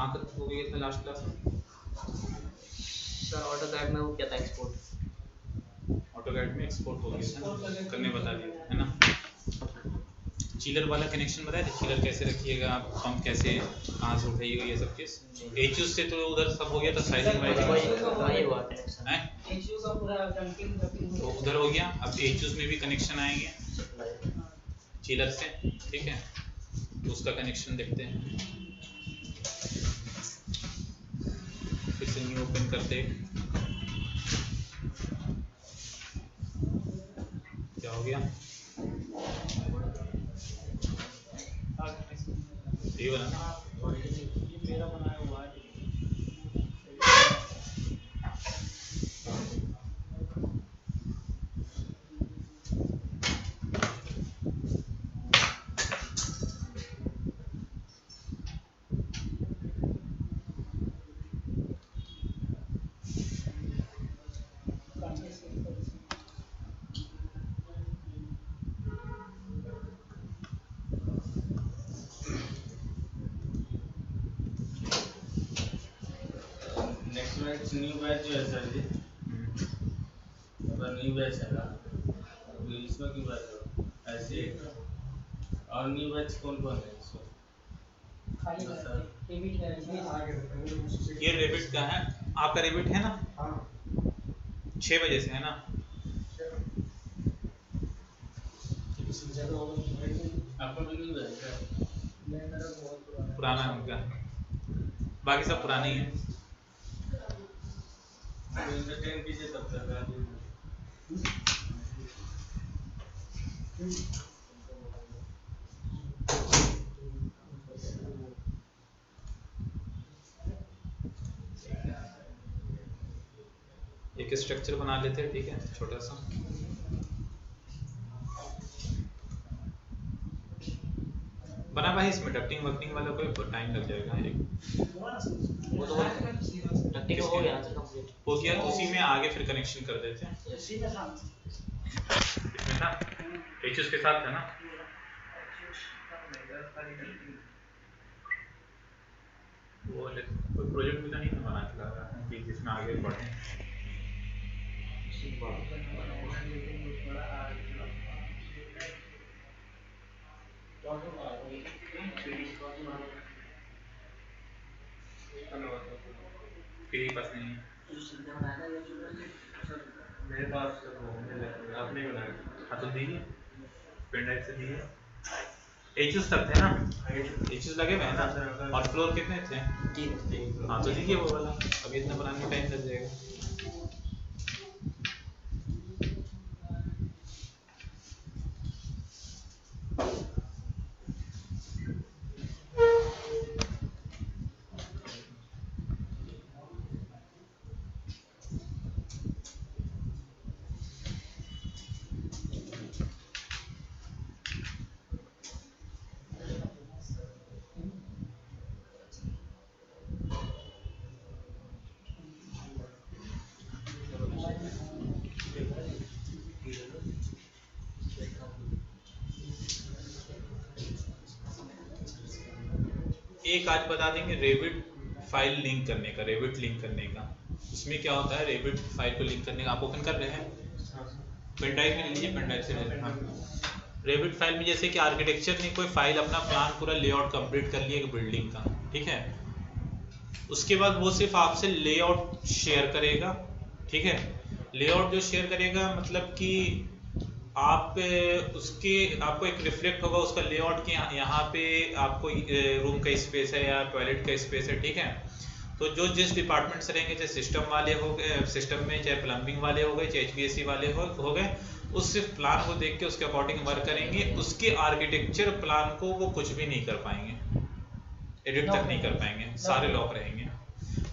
कहाँ तक हो गई था लास्ट क्लास में? सर ऑटोकैड में वो क्या था, एक्सपोर्ट। ऑटोकैड में एक्सपोर्ट हो गया था, करने बता दिया है ना। चिलर वाला कनेक्शन बताया था, चिलर कैसे रखिएगा आप, पंप कैसे कहाँ से उठाइएगा, ये सब चीज़। एचयूज से तो उधर सब हो गया था, साइजिंग वाइजिंग है तो उधर हो गया। अब एचयूज में भी कनेक्शन आएंगे चिलर से, ठीक है, तो उसका कनेक्शन देखते हैं। फिर से न्यू ओपन करते हैं, क्या हो गया ये वाला ना, मेरा बनाया हुआ है। न्यू बैच जो है सर जी, न्यू बैच है ना, इसमें क्यों बैच हो ऐसे, और न्यू बैच कौन कौन है इसमें? ये रेबिट का है, आपका रेबिट है ना? 6 बजे से है ना? आपका भी न्यू बैच है? पुराना है उनका, बाकी सब पुराने ही हैं। एंटरटेन कीजिए तब तक। एक स्ट्रक्चर बना लेते हैं, ठीक है, छोटा सा। बना भाई, इसमें डक्टिंग वक्टिंग वाला कोई टाइम लग जाएगा। वो तो डक्टिंग हो गया ना कंप्लीट, हो गया, उसी में आगे फिर कनेक्शन कर देते हैं। इसमें था एचएस के साथ है ना, वो कोई प्रोजेक्ट मिला नहीं था बना के लगा कि जिसमें आगे बढ़े। तेरे पास नहीं मेरे पास आपने बनाया, हाँ तो दीजिए, पेन ड्राइव से दीजिए। एचएस तक थे ना, एचएस लगे हुए हैं ना, और फ्लोर कितने थे? 3। हाँ तो दीजिए वो वाला, अभी इतना बनाने में टाइम लग जाएगा। एक आज बता देंगे रेविट फाइल लिंक करने का, रेविट लिंक करने का। उसमें क्या होता है, रेविट फाइल को लिंक करने का, आप ओपन कर रहे हैं पेन ड्राइव में, लीजिए पेन ड्राइव से ले लेना। रेविट फाइल में जैसे कि आर्किटेक्चर ने कोई फाइल अपना प्लान पूरा लेआउट कंप्लीट कर लिया एक बिल्डिंग का, ठीक है, उसके बाद वो सिर्फ आपसे लेआउट शेयर करेगा, ठीक है। लेआउट जो शेयर करेगा मतलब कि आप उसके, आपको एक रिफ्लेक्ट होगा उसका लेआउट कि यहाँ पे आपको रूम का स्पेस है या टॉयलेट का स्पेस है, ठीक है। तो जो जिस डिपार्टमेंट से रहेंगे, चाहे सिस्टम वाले हो गए, सिस्टम में चाहे प्लम्बिंग वाले हो गए, चाहे एचवीएसी वाले हो गए, उस सिर्फ प्लान को देख के उसके अकॉर्डिंग वर्क करेंगे। उसके आर्किटेक्चर प्लान को वो कुछ भी नहीं कर पाएंगे, एडिट तक नहीं कर पाएंगे, सारे लॉक रहेंगे।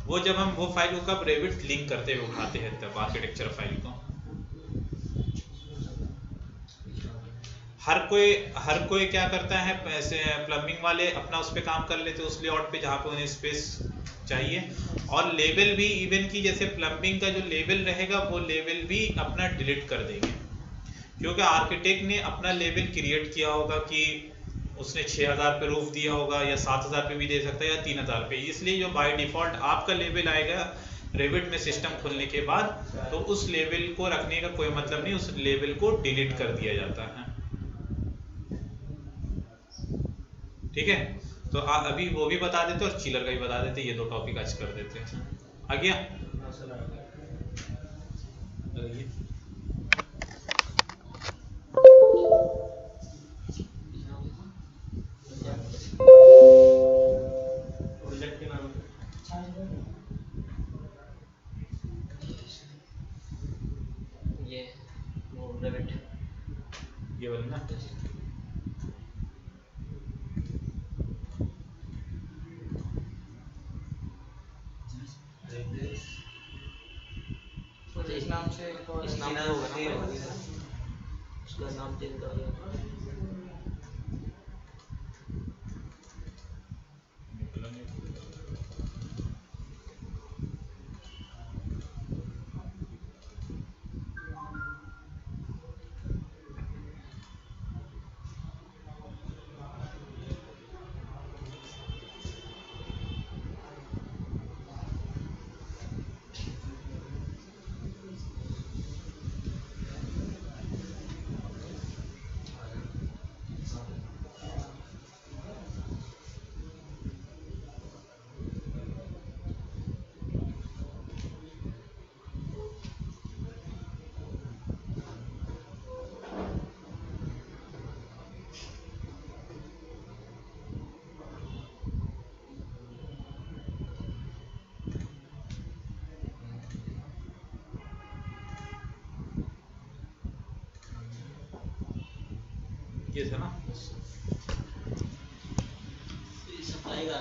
वो जब हम वो फाइल को कब रेविट लिंक करते हुए उठाते हैं तब आर्किटेक्चर फाइल को। हर कोई क्या करता है, प्लम्बिंग वाले अपना उस पर काम कर लेते हैं उस लेआउट पे जहाँ पे उन्हें स्पेस चाहिए, और लेवल भी इवन की जैसे प्लम्बिंग का जो लेवल रहेगा वो लेवल भी अपना डिलीट कर देंगे, क्योंकि आर्किटेक्ट ने अपना लेवल क्रिएट किया होगा कि उसने 6000 पे रूफ दिया होगा या 7000 पे भी दे सकता है या 3000 पे, इसलिए जो बाय डिफॉल्ट आपका लेवल आएगा रेविट में सिस्टम खुलने के बाद, तो उस लेवल को रखने का कोई मतलब नहीं, उस लेवल को डिलीट कर दिया जाता है। ठीक है, तो अभी वो भी बता देते और चिलर का भी बता देते, ये दो टॉपिक आज कर देते हैं। आ गया? प्रोजेक्ट के नाम ये वो रेविट ये वाला ना, तो इस नाम से इस नाम से होगा ना, उसका नाम चेंज कर दिया। ये था ना, सप्लाई का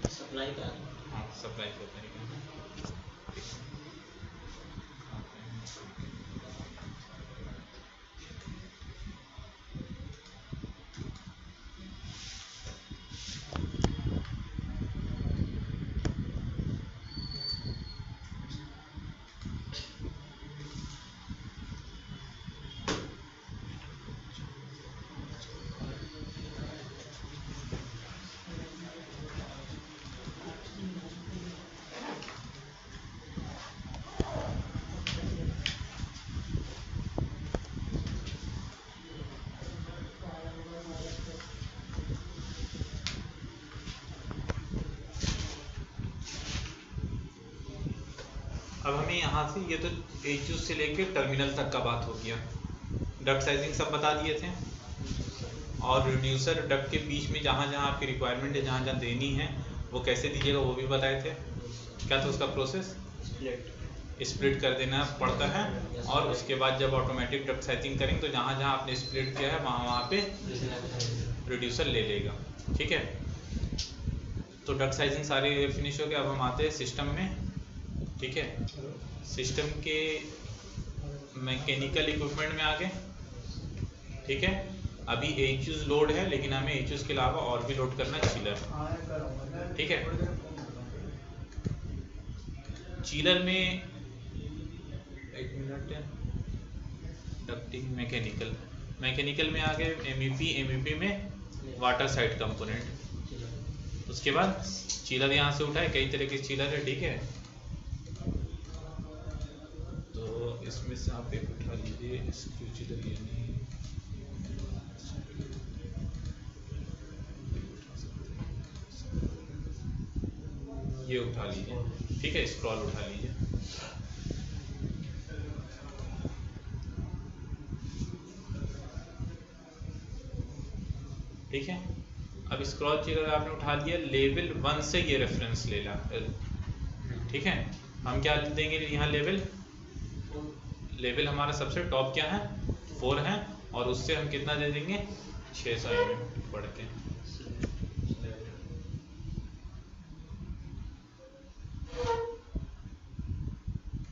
सप्लाई का हाँ सप्लाई करते हैं। अब हमें यहाँ से ये तो एच से लेके टर्मिनल तक का बात हो गया, डक्ट साइजिंग सब बता दिए थे, और रिड्यूसर डक्ट के बीच में जहाँ जहाँ आपकी रिक्वायरमेंट है, जहाँ जहाँ देनी है वो कैसे दीजिएगा वो भी बताए थे। क्या था उसका प्रोसेस? स्प्लिट कर देना पड़ता है, और उसके बाद जब ऑटोमेटिक डक्ट साइजिंग करेंगे तो जहाँ जहाँ आपने स्प्लिट किया है वहाँ वहाँ पे रिड्यूसर ले लेगा। ठीक है, तो डक्ट साइजिंग सारे फिनिश हो गए। अब हम आते हैं सिस्टम में। ठीक है, सिस्टम के मैकेनिकल इक्विपमेंट में आ गए। ठीक है, अभी एचयूज लोड है, लेकिन हमें एचयूज के अलावा और भी लोड करना है चिलर। ठीक है, चिलर में एक मिनट, डक्टिंग मैकेनिकल में आ गए एमईपी में वाटर साइड कंपोनेंट। उसके बाद चिलर यहाँ से उठाए, कई तरह के चिलर है। ठीक है, तो इसमें से आप एक उठा लीजिए, स्क्रू चिलर यानी ये उठा लीजिए। ठीक है, स्क्रॉल उठा लीजिए। ठीक है, अब स्क्रॉल चिलर आपने उठा लिया, लेवल 1 से ये रेफरेंस ले ला। ठीक है, हम क्या देंगे यहाँ? लेवल हमारा सबसे टॉप क्या है? 4 है, और उससे हम कितना दे देंगे? 600 mm बढ़ के।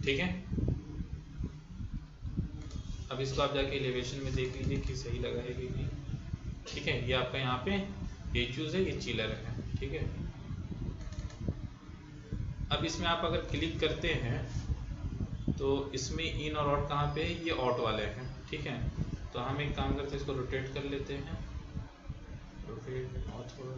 ठीक है, अब इसको आप जाके एलिवेशन में देख लीजिए कि सही लगा है कि नहीं। ठीक है, ये आपका यहाँ पे एचयूज है, ये चिलर है। ठीक है, अब इसमें आप अगर क्लिक करते हैं तो इसमें इन और आउट कहाँ पे है? ये आउट वाले हैं। ठीक है, तो तो हम एक काम करते हैं, इसको रोटेट कर लेते हैं, रोटेट और थोड़ा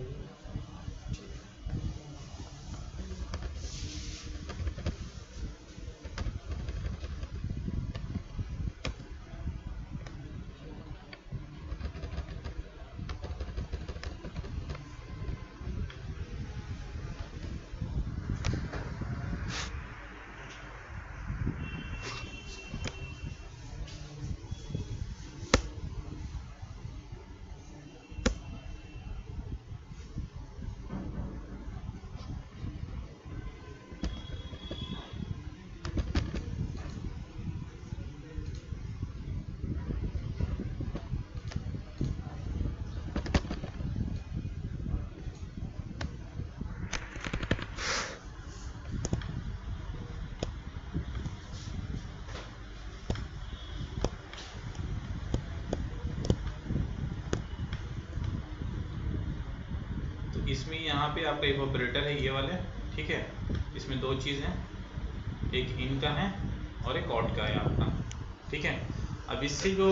इसमें यहाँ पे आपका इवेपोरेटर है ये वाले, ठीक है। इसमें दो चीज़ हैं, एक इन का है और एक आउट का है आपका, ठीक है। अब इससे जो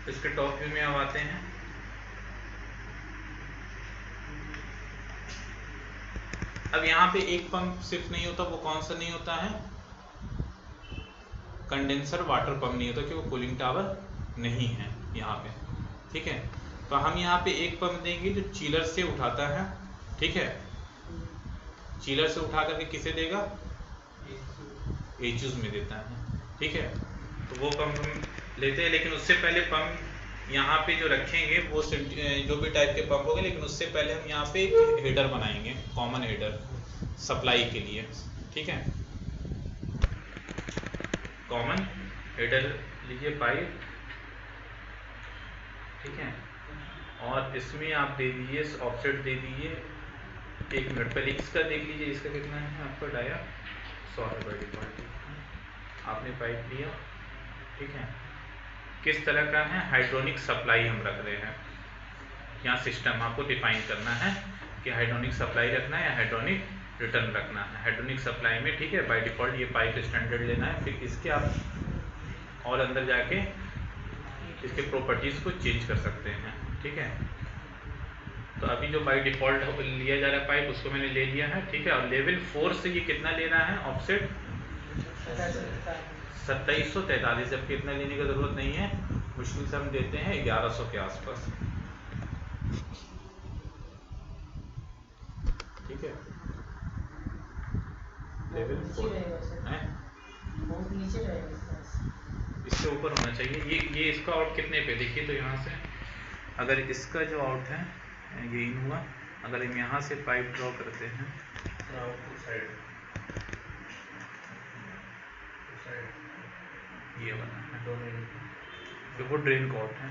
इसके टॉप व्यू में अब आते हैं, अब यहाँ पे एक पंप सिर्फ नहीं होता, वो कौन सा नहीं होता है, कंडेंसर वाटर पंप नहीं होता, क्योंकि वो कूलिंग टावर नहीं है यहाँ पे, ठीक है। तो हम यहाँ पे एक पंप देंगे जो चीलर से उठाता है, ठीक है। चीलर से उठा करके किसे देगा, एचयूज में देता है, ठीक है। तो वो पंप हम लेते हैं, लेकिन उससे पहले पंप यहाँ पे जो रखेंगे वो जो भी टाइप के पंप होंगे, लेकिन उससे पहले हम यहाँ पे एक हेडर बनाएंगे, कॉमन हेडर सप्लाई के लिए, ठीक है। कॉमन हेडर लीजिए पाइप, ठीक है। और इसमें आप दे दीजिए ऑफसेट दे दीजिए, 1 मिनट पहले इसका देख लीजिए, इसका कितना है आपका डाया 100 है बाई डिफॉल्ट, आपने पाइप लिया, ठीक है। किस तरह का है, हाइड्रोनिक सप्लाई हम रख रहे हैं यहाँ, सिस्टम आपको डिफाइन करना है कि हाइड्रोनिक सप्लाई रखना है या हाइड्रोनिक रिटर्न रखना है। हाइड्रोनिक सप्लाई में, ठीक है, बाय डिफॉल्ट ये पाइप स्टैंडर्ड लेना है, फिर इसके आप और अंदर जाके इसके प्रॉपर्टीज़ को चेंज कर सकते हैं, ठीक है। तो अभी जो बाय डिफॉल्ट लिया जा रहा है पाइप, उसको मैंने ले लिया है, ठीक है। और लेवल 4 से ये कितना ले रहा है ऑफसेट, 2743, जबकि इतना लेने की जरूरत नहीं है, मुश्किल से हम देते हैं 1100 के आसपास, ठीक है। लेवल 4 है, इससे ऊपर होना चाहिए। ये इसका आउट कितने पे देखिए, तो यहाँ से अगर इसका जो आउट है ये इन हुआ, अगर हम यहाँ से पाइप ड्रॉ करते हैं ये वाला है, तो वो ड्रेन का आउट है,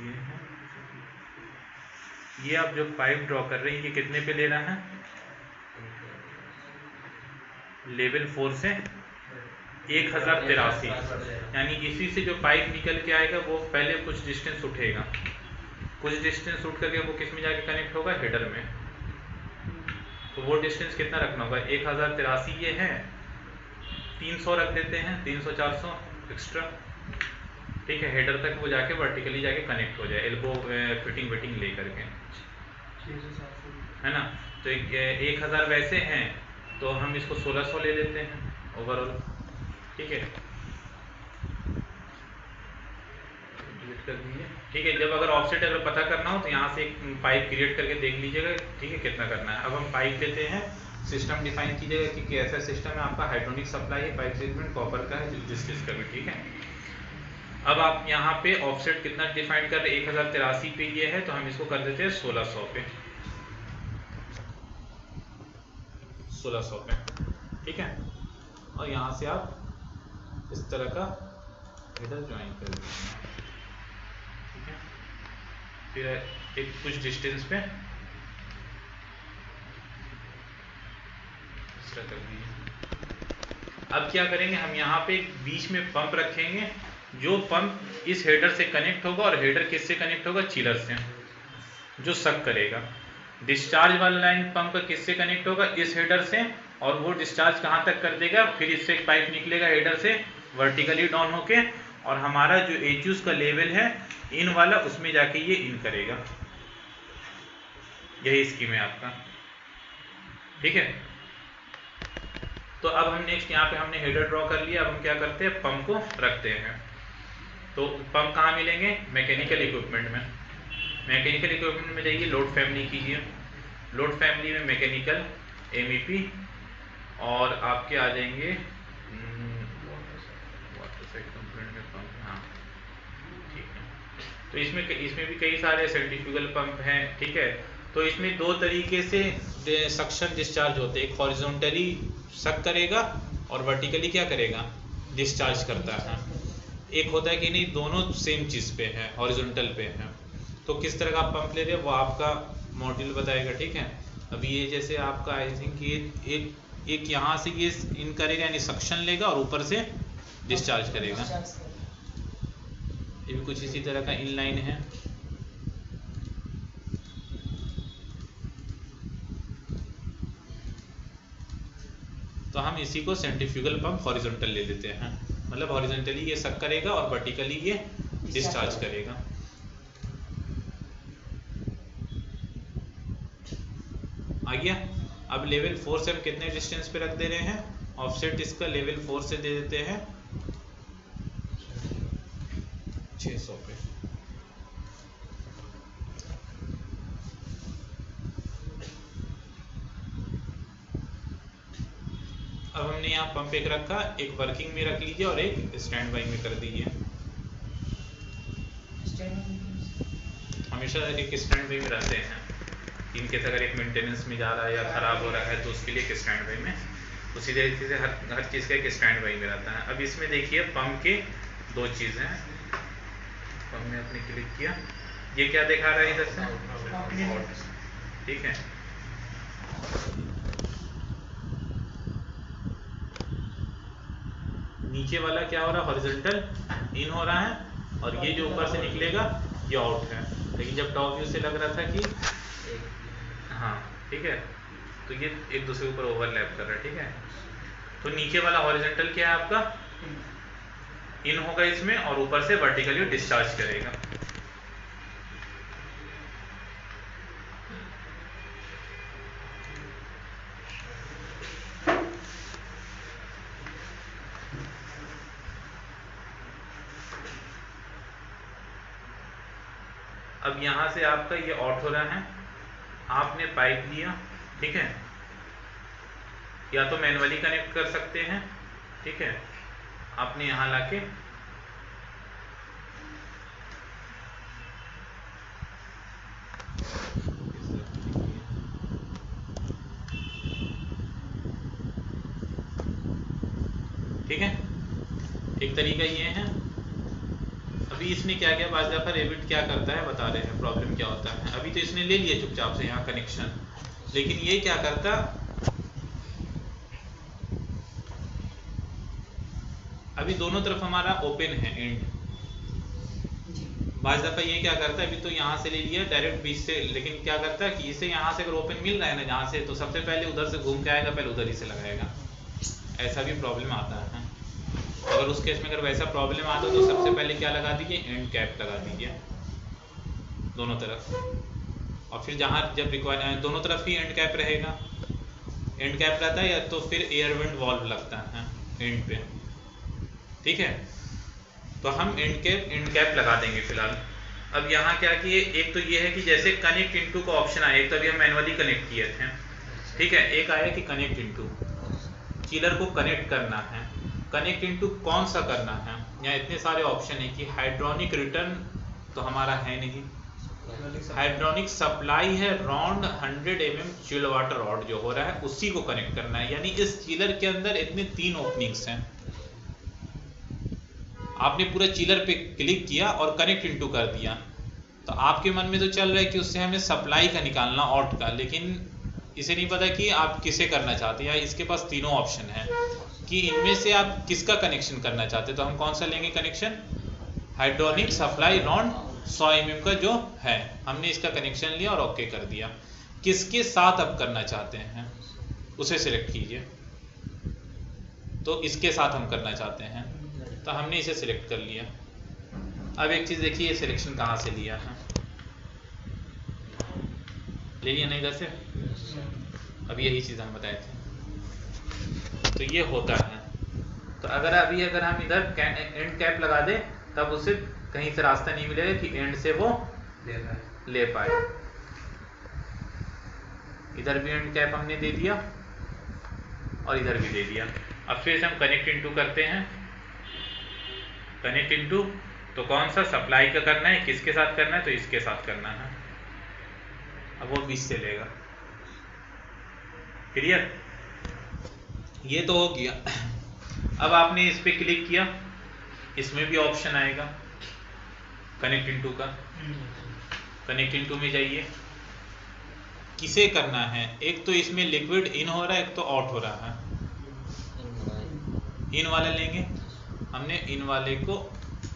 ये है। ये आप जो पाइप ड्रॉ कर रहे हैं ये कितने पे ले रहा है, लेवल 4 से 1083, यानी इसी से जो पाइप निकल के आएगा वो पहले कुछ डिस्टेंस उठेगा, कुछ डिस्टेंस उठ करके वो किस में जाके कनेक्ट होगा, हेडर में। तो वो डिस्टेंस कितना रखना होगा, 1083 ये है, 300 रख देते हैं, 300-400 एक्स्ट्रा, ठीक है। हेडर तक वो जाके वर्टिकली जाके कनेक्ट हो जाए, एल्बो फिटिंग विटिंग ले करके, है ना। तो 1000 वैसे हैं, तो हम इसको 1600 ले लेते हैं ओवरऑल, ठीक है। डिलीट कर दीजिए, ठीक है। जब अगर ऑफसेट अगर पता करना हो तो यहाँ से एक पाइप क्रिएट करके देख लीजिएगा, ठीक है, कितना करना है। अब हम पाइप लेते हैं, सिस्टम डिफाइन कीजिएगा कि कैसा सिस्टम है आपका, हाइड्रोनिक सप्लाई है, पाइप सेगमेंट कॉपर का है, जिस चीज़ का भी, ठीक है। अब आप यहाँ पे ऑफसेट कितना डिफाइन कर रहे हैं, 1083 पे ये है, तो हम इसको कर देते हैं 1600 पे, 1600 पे, ठीक है। और यहाँ से आप इस तरह का हेडर ज्वाइन कर दीजिए, ठीक है। फिर एक कुछ डिस्टेंस पे इस तरह कर दीजिए। अब क्या करेंगे, हम यहाँ पे बीच में पंप रखेंगे, जो पंप इस हेडर से कनेक्ट होगा, और हेडर किससे कनेक्ट होगा, चिलर से, जो सक करेगा। डिस्चार्ज वाला लाइन पंप का किससे कनेक्ट होगा, इस हेडर से, और वो डिस्चार्ज कहाँ तक कर देगा, फिर इससे एक पाइप निकलेगा हेडर से वर्टिकली डाउन होके, और हमारा जो एचयूज का लेवल है इन वाला, उसमें जाके ये इन करेगा। यही स्कीम है आपका, ठीक है। तो अब हम नेक्स्ट यहाँ पे हमने हेडर ड्रॉ कर लिया। अब हम क्या करते हैं, पंप को रखते हैं। तो पंप कहाँ मिलेंगे, मैकेनिकल इक्विपमेंट में। मैकेनिकल इक्विपमेंट में जाइए, लोड फैमिली कीजिए। लोड फैमिली में मैकेनिकल, एमईपी, और आपके आ जाएंगे हाँ ठीक है। तो इसमें भी कई सारे सेंट्रीफ्यूगल पंप हैं, ठीक है। तो इसमें दो तरीके से सक्शन डिस्चार्ज होते हैं, एक हॉरिजॉन्टली सक करेगा और वर्टिकली क्या करेगा, डिस्चार्ज करता है। एक होता है कि नहीं, दोनों सेम चीज़ पे है, हॉरिजॉन्टल पे है। तो किस तरह का आप पंप ले रहे हैं वो आपका मॉड्यूल बताएगा, ठीक है। अभी ये जैसे आपका आई थिंक ये एक यहाँ से ये इन करेगा, यानी सक्शन लेगा और ऊपर से डिस्चार्ज करेगा। ये भी कुछ इसी तरह का इनलाइन है। तो हम इसी को सेंट्रीफ्यूगल पंप हॉरिजॉन्टल ले लेते हैं, मतलब हॉरिजॉन्टली ये सक करेगा और वर्टिकली ये डिस्चार्ज करेगा। आ गया। अब लेवल 4 से हम कितने डिस्टेंस पे रख दे रहे हैं, ऑफसेट इसका लेवल 4 से दे देते हैं 600 पे। अब हमने यहाँ पंप एक रखा, एक वर्किंग में रख लीजिए और एक स्टैंड बाई में कर दीजिए। हमेशा एक स्टैंड बाई में रहते हैं, इनके अगर एक मेंटेनेंस में जा रहा है या खराब हो रहा है तो उसके लिए एक स्टैंड बाई में, उसी तरीके से हर चीज़ का एक स्टैंड बाई में रहता है। अब इसमें देखिए पंप के दो चीज़ हैं। पंप में आपने क्लिक किया, ये क्या दिखा रहा है इधर से, ठीक है। नीचे वाला क्या हो रहा है, हॉरिजॉन्टल इन हो रहा है, और ये जो ऊपर से निकलेगा ये आउट है। लेकिन जब टॉप व्यू से लग रहा था कि हाँ ठीक है, तो ये एक दूसरे के ऊपर ओवरलैप कर रहा है, ठीक है। तो नीचे वाला हॉरिजॉन्टल क्या है आपका, इन होगा इसमें, और ऊपर से वर्टिकली डिस्चार्ज करेगा। अब यहाँ से आपका ये आउट हो रहा है, आपने पाइप लिया, ठीक है, या तो मैनुअली कनेक्ट कर सकते हैं, ठीक है। आपने यहाँ लाके ठीक है, एक तरीका ये है। अभी इसने क्या किया, बाज़ दफ़ा रेविट क्या करता है बता रहे हैं प्रॉब्लम क्या होता है। अभी तो इसने ले लिया चुपचाप से यहाँ कनेक्शन, लेकिन ये क्या करता, अभी दोनों तरफ हमारा ओपन है एंड, बाज़ दफ़ा ये क्या करता है, अभी तो यहाँ से ले लिया डायरेक्ट बीच से, लेकिन क्या करता है कि इसे यहाँ से अगर ओपन मिल रहा है ना जहाँ से, तो सबसे पहले उधर से घूम के आएगा, पहले उधर ही से लगाएगा। ऐसा भी प्रॉब्लम आता है। अगर उस केस में अगर वैसा प्रॉब्लम आता है तो सबसे पहले क्या लगा दीजिए, एंड कैप लगा दीजिए दोनों तरफ, और फिर जहाँ जब रिक्वायर दोनों तरफ ही एंड कैप रहेगा, एंड कैप रहता है, या तो फिर एयर विंड वॉल्व लगता है एंड पे, ठीक है। तो हम एंड कैप लगा देंगे फिलहाल। अब यहाँ क्या किए, एक तो ये है कि जैसे कनेक्ट इनटू का ऑप्शन आया, एक तो अभी हम मैनुअली कनेक्ट किए थे, ठीक है। एक आया कि कनेक्ट इनटू, चिलर को कनेक्ट करना है। कनेक्ट इनटू कौन सा करना है, यहाँ इतने सारे ऑप्शन है कि हाइड्रोनिक रिटर्न तो हमारा है नहीं, हाइड्रोनिक सप्लाई है round 100 mm chill water rod जो हो रहा है उसी को कनेक्ट करना है। यानी इस चिलर के अंदर इतने 3 ओपनिंग्स हैं, आपने पूरा चिलर पे क्लिक किया और कनेक्ट इनटू कर दिया, तो आपके मन में तो चल रहा है कि उससे हमें सप्लाई का निकालना आउट का, लेकिन इसे नहीं पता कि आप किसे करना चाहते हैं। इसके पास तीनों ऑप्शन है कि इनमें से आप किसका कनेक्शन करना चाहते हैं। तो हम कौन सा लेंगे connection, hydronic supply round 100 mm का जो है, हमने इसका कनेक्शन लिया और ओके कर दिया। किसके साथ अब करना चाहते हैं, उसे सिलेक्ट कीजिए। तो इसके साथ हम करना चाहते हैं, तो हमने इसे सिलेक्ट कर लिया। अब एक चीज़ देखिए, ये सिलेक्शन कहाँ से लिया है, ले लिया नहीं इधर से। अब यही चीज़ हम बताए थे, तो ये होता है। तो अगर हम इधर एंड कैप लगा दे, तब उसे कहीं से रास्ता नहीं मिलेगा कि एंड से वो ले पाए। इधर भी एंड कैप हमने दे दिया और इधर भी दे दिया। अब फिर से हम कनेक्ट इनटू करते हैं। कनेक्ट इनटू तो कौन सा सप्लाई का करना है, किसके साथ करना है, तो इसके साथ करना है। अब वो बीच से लेगा। क्लियर, ये तो हो गया। अब आपने इस पे क्लिक किया, इसमें भी ऑप्शन आएगा कनेक्ट इनटू का। कनेक्ट इनटू में जाइए, किसे करना है, एक तो इसमें लिक्विड इन हो रहा है, एक तो आउट हो रहा है। इन वाला लेंगे, हमने इन वाले को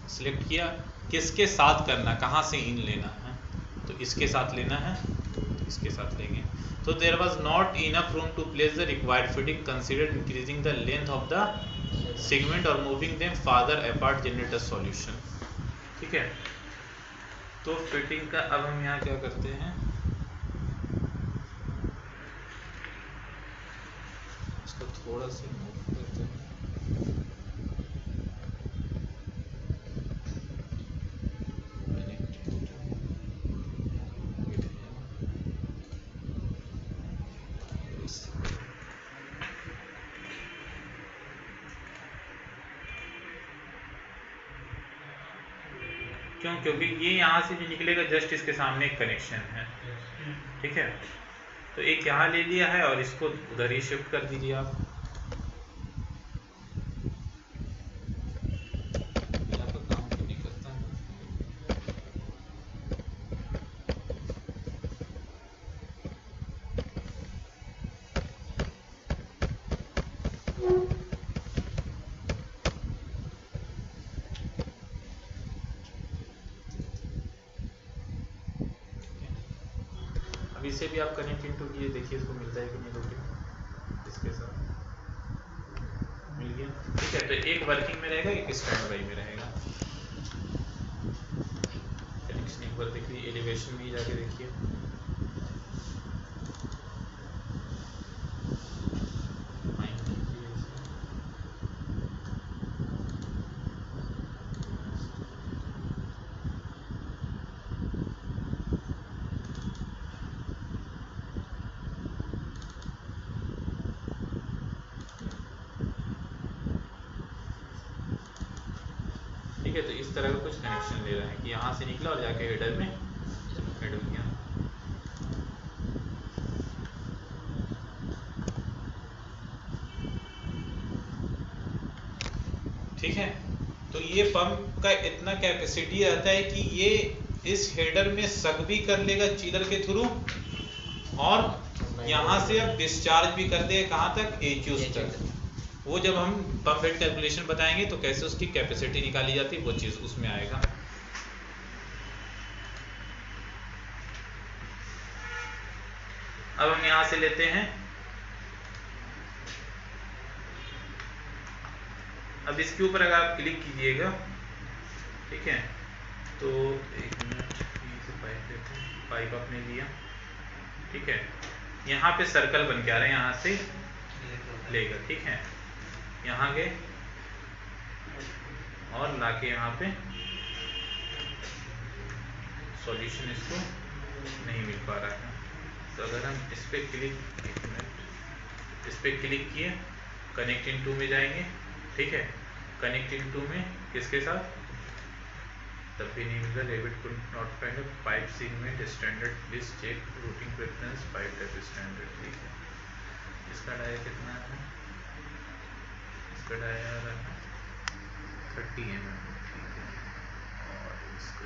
सिलेक्ट किया। किसके साथ करना, कहाँ से इन लेना है, तो इसके साथ लेना है, इसके साथ लेंगे। तो there was not enough room to place the required fitting, consider increasing the length of the segment और moving them farther apart generate a solution. ठीक है, तो फिटिंग का अब हम यहाँ क्या करते हैं, इसको थोड़ा सा मूव करते हैं। क्यों, क्योंकि ये यहाँ से जो निकलेगा जस्ट इसके सामने एक कनेक्शन है। ठीक है, तो एक यहाँ ले लिया है और इसको उधर ही शिफ्ट कर दीजिए आप। यहाँ पर काम क्यों नहीं करता है? अब इसे भी आप कनेक्ट इनटू कीजिए, देखिए इसको मिलता है कि नहीं रोटी इसके साथ मिल गया। ठीक है, तो एक वर्किंग में रहेगा, एक स्टैंड बाई में रहेगा। कनेक्शन एक बार देखिए, एलिवेशन में ही जाके देखिए। ठीक है, तो इस तरह का कुछ कनेक्शन ले रहा है कि यहाँ से निकला और जाके हेडर में हेड हो गया। ठीक है, तो ये पंप का इतना कैपेसिटी रहता है कि ये इस हेडर में सक भी कर लेगा चीलर के थ्रू, और यहाँ से अब डिस्चार्ज भी कर देगा कहाँ तक, एचयूज तक। वो जब हम पंप हेड कैलकुलेशन बताएंगे तो कैसे उसकी कैपेसिटी निकाली जाती है, वो चीज़ उसमें आएगा। अब हम यहाँ से लेते हैं, अब इसके ऊपर अगर आप क्लिक कीजिएगा, ठीक है, तो एक मिनट, से पाइप लेते हैं। पाइप आपने लिया, ठीक है, यहाँ पे सर्कल बन के आ रहे हैं, यहाँ से लेगा। ठीक है, यहाँ गए और लाके यहाँ पे सॉल्यूशन इसको नहीं मिल पा रहा है। तो अगर हम इस पे क्लिक, एक मिनट, इस पे क्लिक किए, कनेक्ट इनटू में जाएंगे। ठीक है, कनेक्ट इनटू में किसके साथ, तब भी नहीं मिला। Revit could not find a pipe segment standard, please check routing preference pipe type standard. ठीक है, इसका डाया कितना है, इसका डाया आ रहा है 30 mm। ठीक है, और इसको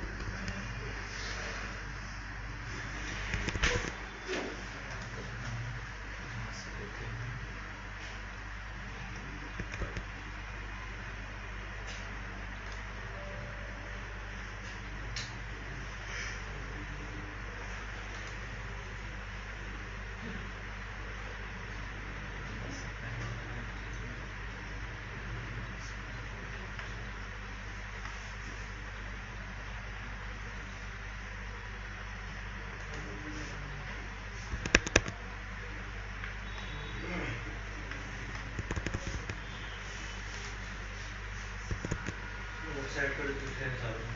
साइड पर डिफरेंस आ रहा है।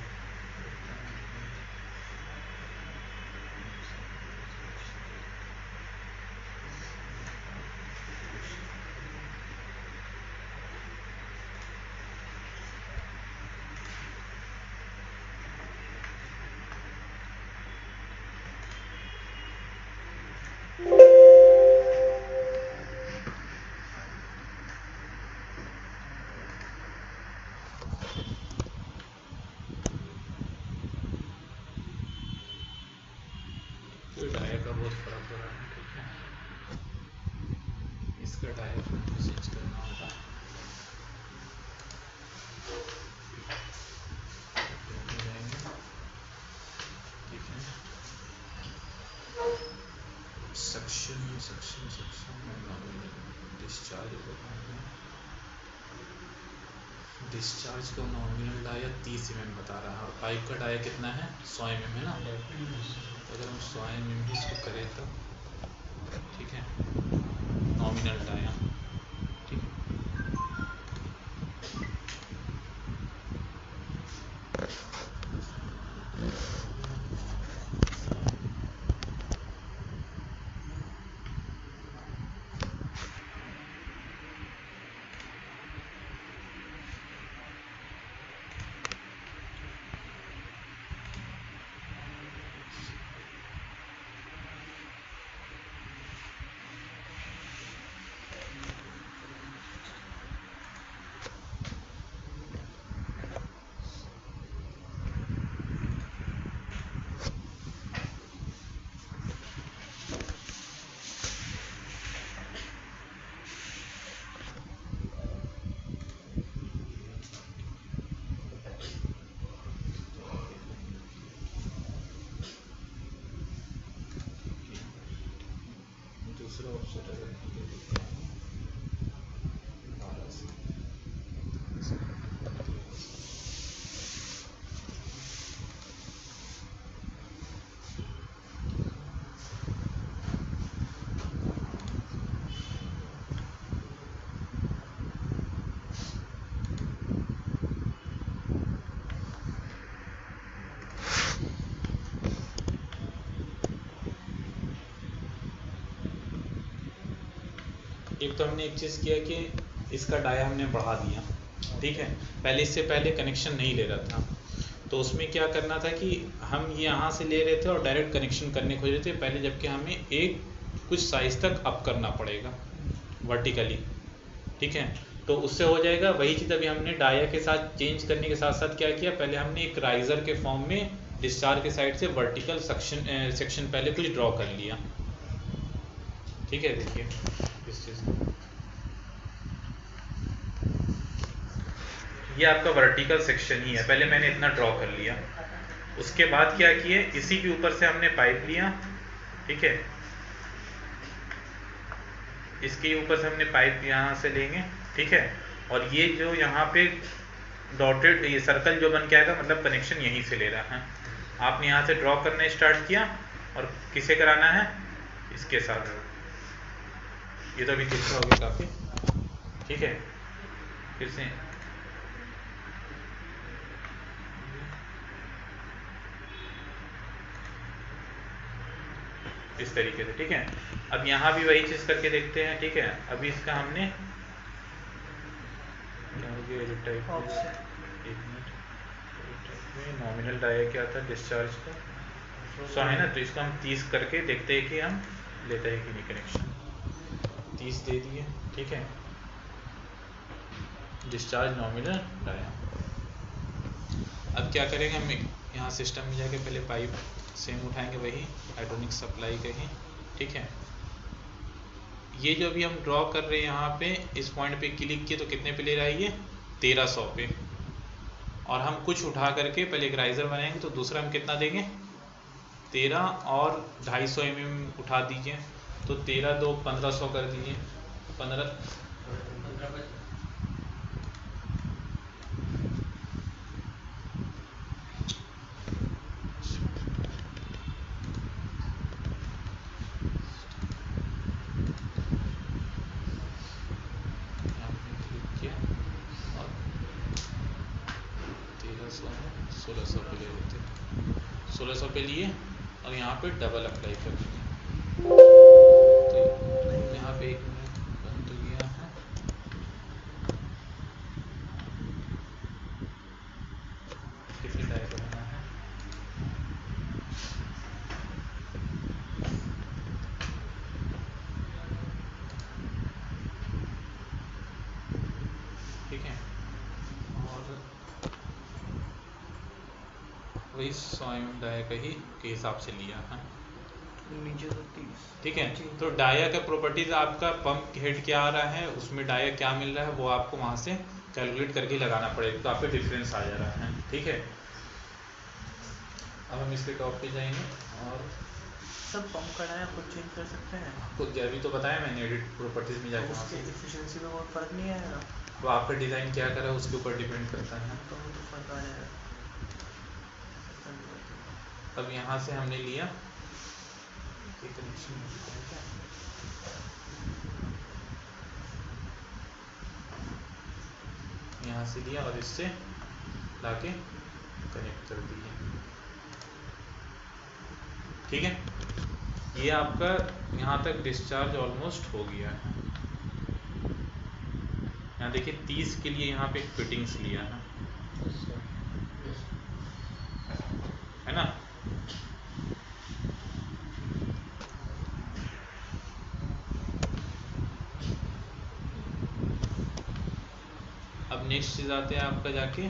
तो डाया का बहुत फर्क हो रहा है, ठीक है। इसका डाया चेंज करना होगा। ठीक है, सक्शन सक्शन सक्शन डिस्चार्ज का नॉमिनल डाया 30 mm बता रहा है और पाइप का डाया कितना है 100 mm है ना। तो अगर हम 100 mm भी इसको करें तो ठीक है, नॉमिनल डाया ठीक है। दूसरा ऑप्शन है 12 से एक तो हमने एक चीज़ किया कि इसका डाया हमने बढ़ा दिया, ठीक है। पहले इससे पहले कनेक्शन नहीं ले रहा था, तो उसमें क्या करना था कि हम यहाँ से ले रहे थे और डायरेक्ट कनेक्शन करने खोज रहे थे पहले, जबकि हमें एक कुछ साइज तक अप करना पड़ेगा वर्टिकली, ठीक है। तो उससे हो जाएगा वही चीज़। अभी हमने डाया के साथ चेंज करने के साथ साथ क्या किया, पहले हमने एक राइजर के फॉर्म में डिस्चार्ज के साइड से वर्टिकल सेक्शन पहले कुछ ड्रॉ कर लिया, ठीक है। देखिए इस चीज़ ये आपका वर्टिकल सेक्शन ही है, पहले मैंने इतना ड्रॉ कर लिया। उसके बाद क्या किए, इसी के ऊपर से हमने पाइप लिया, ठीक है। इसके ऊपर से हमने पाइप यहाँ से लेंगे, ठीक है। और ये जो यहाँ पे डॉटेड ये सर्कल जो बन के आएगा, मतलब कनेक्शन यहीं से ले रहा है। आपने यहाँ से ड्रॉ करना स्टार्ट किया और किसे कराना है, इसके साथ। ये तो अभी तीसरा हो गया काफ़ी, ठीक है। फिर से इस तरीके से, ठीक है। अब यहाँ भी वही चीज़ करके देखते हैं, ठीक है। अभी इसका हमने क्या हो गया, एक मिनट, नॉमिनल डाया क्या था डिस्चार्ज का 100 है ना, तो इसको हम 30 करके देखते हैं कि हम लेते हैं कि नहीं कनेक्शन। 30 दे दिए, ठीक है। Discharge nominal dia. अब क्या करेंगे, हम यहाँ सिस्टम में जाके पहले पाइप सेम उठाएंगे, वही हाइड्रोनिक सप्लाई का ही, ठीक है। ये जो अभी हम ड्रॉ कर रहे हैं यहाँ पे इस पॉइंट पे क्लिक किए तो कितने पे ले रहा है ये 1300 पे। और हम कुछ उठा करके पहले एक राइजर बनाएंगे, तो दूसरा हम कितना देंगे 13 और 250 mm उठा दीजिए, तो 13 2 1500 कर दीजिए, 15 यहाँ पे क्लिक किया और 1600 है, 1600 पे ले लेते हैं, 1600 पे लिए और यहाँ पे डबल अप्लाई कर देंगे। तो यहाँ पे 1 मिनट बंद हो गया है। कितनी डाई करना है, ठीक है। और वही 100 mm डाया का ही के हिसाब से लिया है, नीचे तो 30। ठीक है। तो डाया का प्रॉपर्टीज आपका पंप हेड क्या आ रहा है, उसमें डाया क्या मिल रहा है, वो आपको वहाँ से कैलकुलेट करके लगाना पड़ेगा, तो आपको डिफरेंस आ जा रहा है, ठीक है। अब हम इसके टॉप पे जाएंगे और सब पंप का डाया खुद चेंज कर सकते हैं। आपको अभी तो बताया मैंने एडिट प्रॉपर्टीज में जाके वहाँ उसके से, एफिशिएंसी में बहुत फर्क नहीं आएगा। तो आपका डिज़ाइन क्या करा है उसके ऊपर डिपेंड करता है। तो फर्क आ जाएगा। अब यहाँ से हमने लिया कनेक्शन क्या, यहाँ से लिया और इससे लाके कनेक्ट कर दिया, ठीक है। ये आपका यहाँ तक डिस्चार्ज ऑलमोस्ट हो गया है। यहाँ देखिए 30 के लिए यहाँ पे फिटिंग्स लिया है ना। अब नेक्स्ट चीज़ आते हैं आपका जाके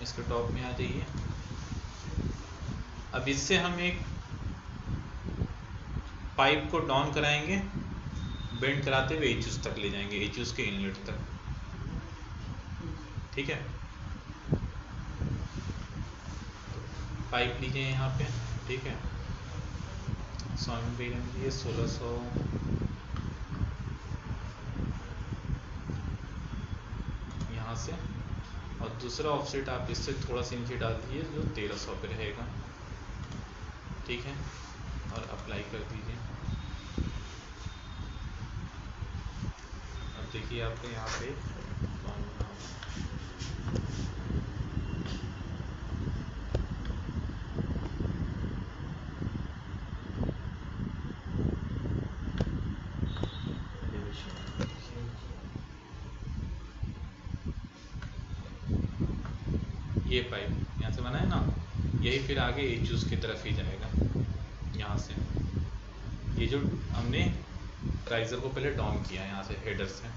इसके टॉप में आ जाइए। अब इससे हम एक पाइप को डाउन कराएंगे, बेंड कराते हुए एचयूज तक ले जाएंगे, एचयूज के इनलेट तक, ठीक है। पाइप लीजिए यहाँ पे, ठीक है। 100 mm पे लिए 1600 यहाँ से, और दूसरा ऑफसेट आप इससे थोड़ा सा नीचे डाल दीजिए जो 1300 पे रहेगा, ठीक है। और अप्लाई कर दीजिए। अब देखिए आपको यहाँ पे ये पाइप यहाँ से बना है ना, यही फिर आगे एचयूज की तरफ ही जाएगा। यहाँ से ये जो हमने राइजर को पहले डाउन किया है यहाँ से हेडर से,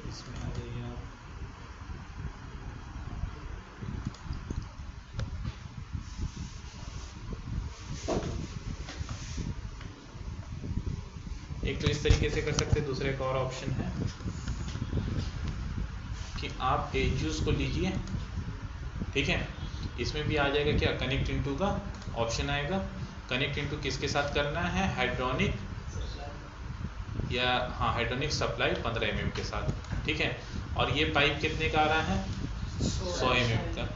इसमें आ जाइए आप। एक तो इस तरीके से कर सकते हैं, दूसरा एक और ऑप्शन है कि आप एचयूज को लीजिए, ठीक है। इसमें भी आ जाएगा क्या, कनेक्ट इनटू का ऑप्शन आएगा। कनेक्ट इनटू किसके साथ करना है, हाइड्रोनिक या हाँ हाइड्रोनिक सप्लाई 15 mm के साथ, ठीक है। और ये पाइप कितने का आ रहा है, 100 mm का,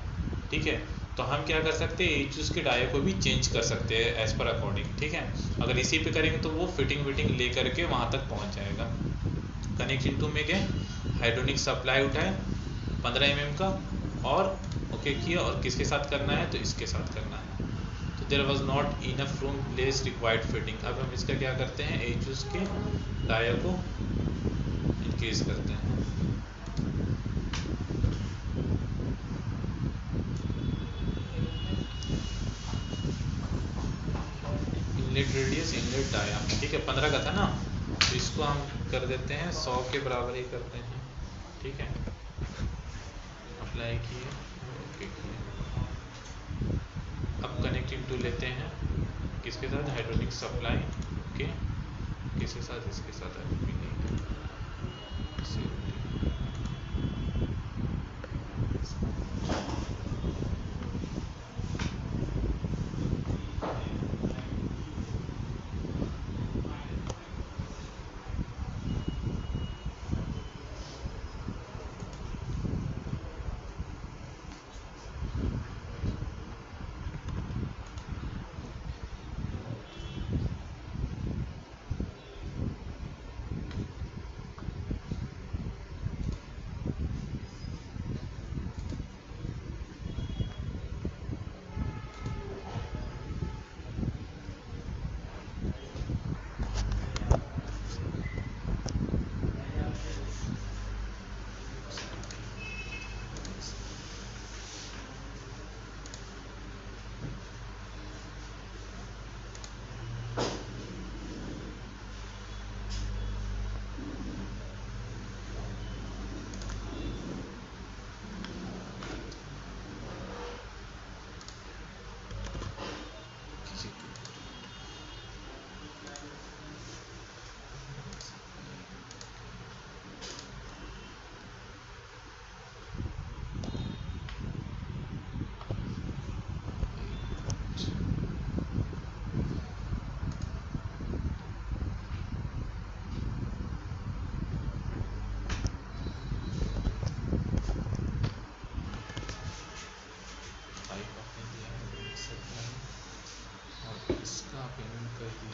ठीक है। तो हम क्या कर सकते हैं, एचयूज के डाया को भी चेंज कर सकते हैं एज पर अकॉर्डिंग, ठीक है। अगर इसी पे करेंगे तो वो फिटिंग विटिंग ले करके वहाँ तक पहुँच जाएगा। कनेक्ट इनटू में गए, हाइड्रोनिक सप्लाई उठाए 15 mm का और ओके किया, और किसके साथ करना है, तो इसके साथ करना है। तो there was not enough room place required fitting. अब हम इसका क्या करते हैं, एचयूज के डाया को इंक्रीज करते हैं, इनलेट रेडियस इनलेट डाया, ठीक है। 15 का था ना, तो इसको हम कर देते हैं 100 के बराबर ही करते हैं, ठीक है। अप्लाई किए, ओके किए। अब कनेक्टिंग टू लेते हैं किसके साथ, हाइड्रोनिक सप्लाई, ओके। किसके साथ, इसके साथ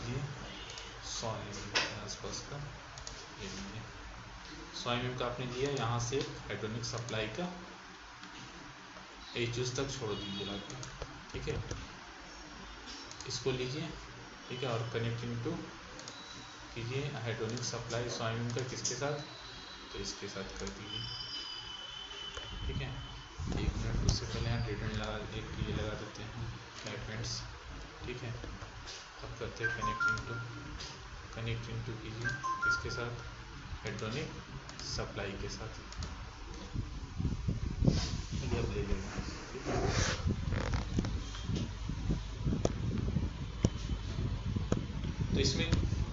लीजिए 100 mm के आसपास का, ये लीजिए 100 mm का आपने लिया। यहाँ से हाइड्रोलिक सप्लाई का एचयूज तक छोड़ दीजिए लाके, ठीक है। इसको लीजिए, ठीक है, और कनेक्टिंग टू कीजिए हाइड्रोलिक सप्लाई 100 mm का, किसके साथ, तो इसके साथ कर दीजिए, ठीक है। 1 मिनट, उससे पहले हम रिटर्न लगा एक ये लगा देते हैं फ्रेंड्स, ठीक है। अब करते हैं कनेक्टिंग टू कीजिए किसके साथ, हाइड्रोलिक सप्लाई के साथ, अब ले लेंगे, ठीक है। तो इसमें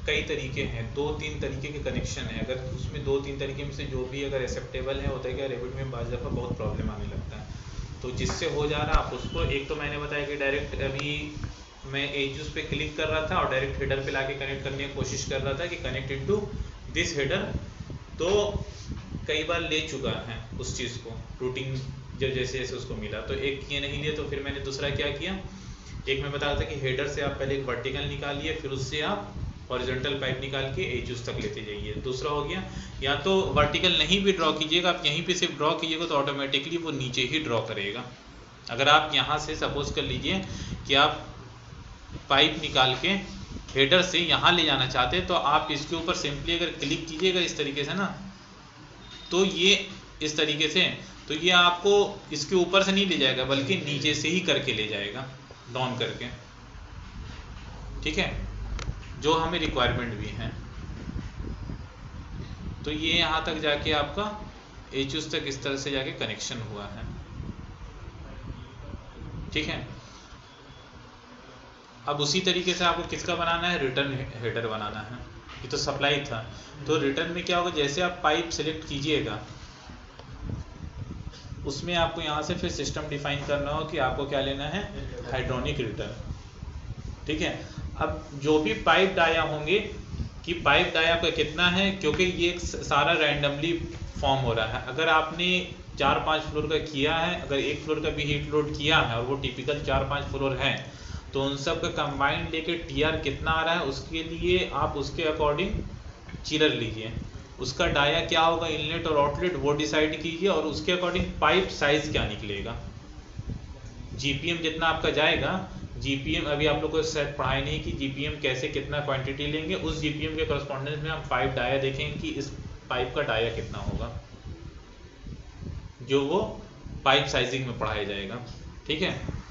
कई तरीके हैं, 2-3 तरीके के कनेक्शन है। अगर उसमें 2-3 तरीके में से जो भी अगर एक्सेप्टेबल है, होता है क्या रेविट में बाज़ दफ़ा बहुत प्रॉब्लम आने लगता है। तो जिससे हो जा रहा आप उसको, एक तो मैंने बताया कि डायरेक्ट अभी मैं एजूस पे क्लिक कर रहा था और डायरेक्ट हेडर पे लाके कनेक्ट करने की कोशिश कर रहा था कि कनेक्ट इनटू दिस हेडर, तो कई बार ले चुका है उस चीज़ को, रूटिंग जब जैसे जैसे उसको मिला। तो एक ये नहीं लिया, तो फिर मैंने दूसरा क्या किया, एक मैं बता रहा था कि हेडर से आप पहले एक वर्टिकल निकालिए, फिर उससे आप हॉरिजॉन्टल पाइप निकाल के एजूस तक लेते जाइए। दूसरा हो गया, या तो वर्टिकल नहीं भी ड्रॉ कीजिएगा, आप यहीं पे सिर्फ ड्रॉ कीजिएगा तो ऑटोमेटिकली वो नीचे ही ड्रॉ करेगा। अगर आप यहाँ से सपोज कर लीजिए कि आप पाइप निकाल के हेडर से यहाँ ले जाना चाहते हैं, तो आप इसके ऊपर सिंपली अगर क्लिक कीजिएगा इस तरीके से ना, तो ये इस तरीके से, तो ये आपको इसके ऊपर से नहीं ले जाएगा बल्कि नीचे से ही करके ले जाएगा, डाउन करके, ठीक है, जो हमें रिक्वायरमेंट भी है। तो ये यहाँ तक जाके आपका एचयूज तक इस तरह से जाके कनेक्शन हुआ है, ठीक है। अब उसी तरीके से आपको किसका बनाना है, रिटर्न हेडर बनाना है। ये तो सप्लाई था, तो रिटर्न में क्या होगा, जैसे आप पाइप सेलेक्ट कीजिएगा उसमें आपको यहाँ से फिर सिस्टम डिफाइन करना हो कि आपको क्या लेना है, हाइड्रोलिक रिटर्न, ठीक है। अब जो भी पाइप डाया होंगे कि पाइप डाया का कितना है, क्योंकि ये सारा रैंडमली फॉर्म हो रहा है। अगर आपने 4-5 फ्लोर का किया है, अगर एक फ्लोर का भी हीट लोड किया है और वो टिपिकल 4-5 फ्लोर है, तो उन सब का कंबाइंड लेके टीआर कितना आ रहा है, उसके लिए आप उसके अकॉर्डिंग चिलर लीजिए। उसका डाया क्या होगा, इनलेट और आउटलेट, वो डिसाइड कीजिए, और उसके अकॉर्डिंग पाइप साइज क्या निकलेगा, जीपीएम जितना आपका जाएगा। जीपीएम अभी आप लोग को शायद पढ़ाई नहीं कि जीपीएम कैसे कितना क्वांटिटी लेंगे, उस जीपीएम के कॉरेस्पॉन्डेंस में हम पाइप डाया देखेंगे कि इस पाइप का डाया कितना होगा, जो वो पाइप साइजिंग में पढ़ाया जाएगा, ठीक है।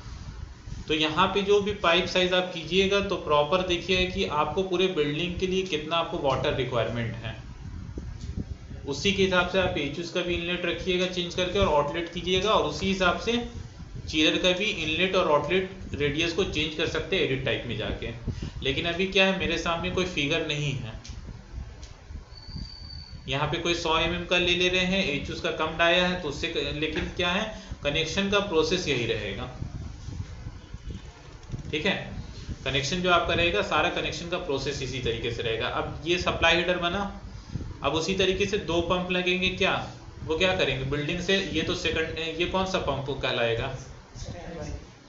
तो यहाँ पे जो भी पाइप साइज आप कीजिएगा तो प्रॉपर देखिएगा कि आपको पूरे बिल्डिंग के लिए कितना आपको वाटर रिक्वायरमेंट है, उसी के हिसाब से आप एचयूज का भी इनलेट रखिएगा चेंज करके और आउटलेट कीजिएगा, और उसी हिसाब से चिलर का भी इनलेट और आउटलेट रेडियस को चेंज कर सकते हैं एडिट टाइप में जाके। लेकिन अभी क्या है, मेरे सामने कोई फिगर नहीं है, यहाँ पे कोई 100 mm का ले रहे हैं, एचयूज का कम डाया है तो उससे, लेकिन क्या है, कनेक्शन का प्रोसेस यही रहेगा, ठीक है। कनेक्शन जो आपका रहेगा, सारा कनेक्शन का प्रोसेस इसी तरीके से रहेगा। अब ये सप्लाई हेडर बना, अब उसी तरीके से 2 पंप लगेंगे, क्या वो क्या करेंगे, बिल्डिंग से, ये तो सेकंड, ये कौन सा पंप कहलाएगा,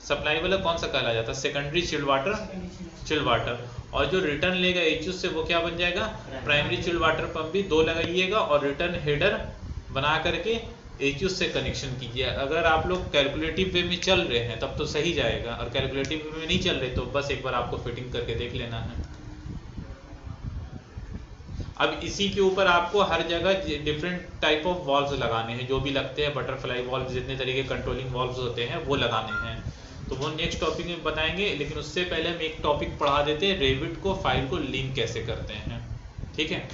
सप्लाई वाला कौन सा कहला जाता है, सेकेंडरी चिल्ड वाटर, और जो रिटर्न लेगा एचयूज से वो क्या बन जाएगा, प्राइमरी चिल्ड वाटर पंप भी 2 लगाइएगा, और रिटर्न हेडर बना करके एचयूज से कनेक्शन कीजिए। अगर आप लोग कैलकुलेटिव वे में चल रहे हैं तब तो सही जाएगा, और कैलकुलेटिव वे में नहीं चल रहे तो बस एक बार आपको फिटिंग करके देख लेना है। अब इसी के ऊपर आपको हर जगह डिफरेंट टाइप ऑफ वॉल्व्स लगाने हैं, जो भी लगते हैं बटरफ्लाई वॉल्व, जितने तरीके कंट्रोलिंग वॉल्व्स होते हैं वो लगाने हैं, तो वो नेक्स्ट टॉपिक में बताएंगे। लेकिन उससे पहले हम एक टॉपिक पढ़ा देते हैं, रेविट को फाइल को लिंक कैसे करते हैं, ठीक है।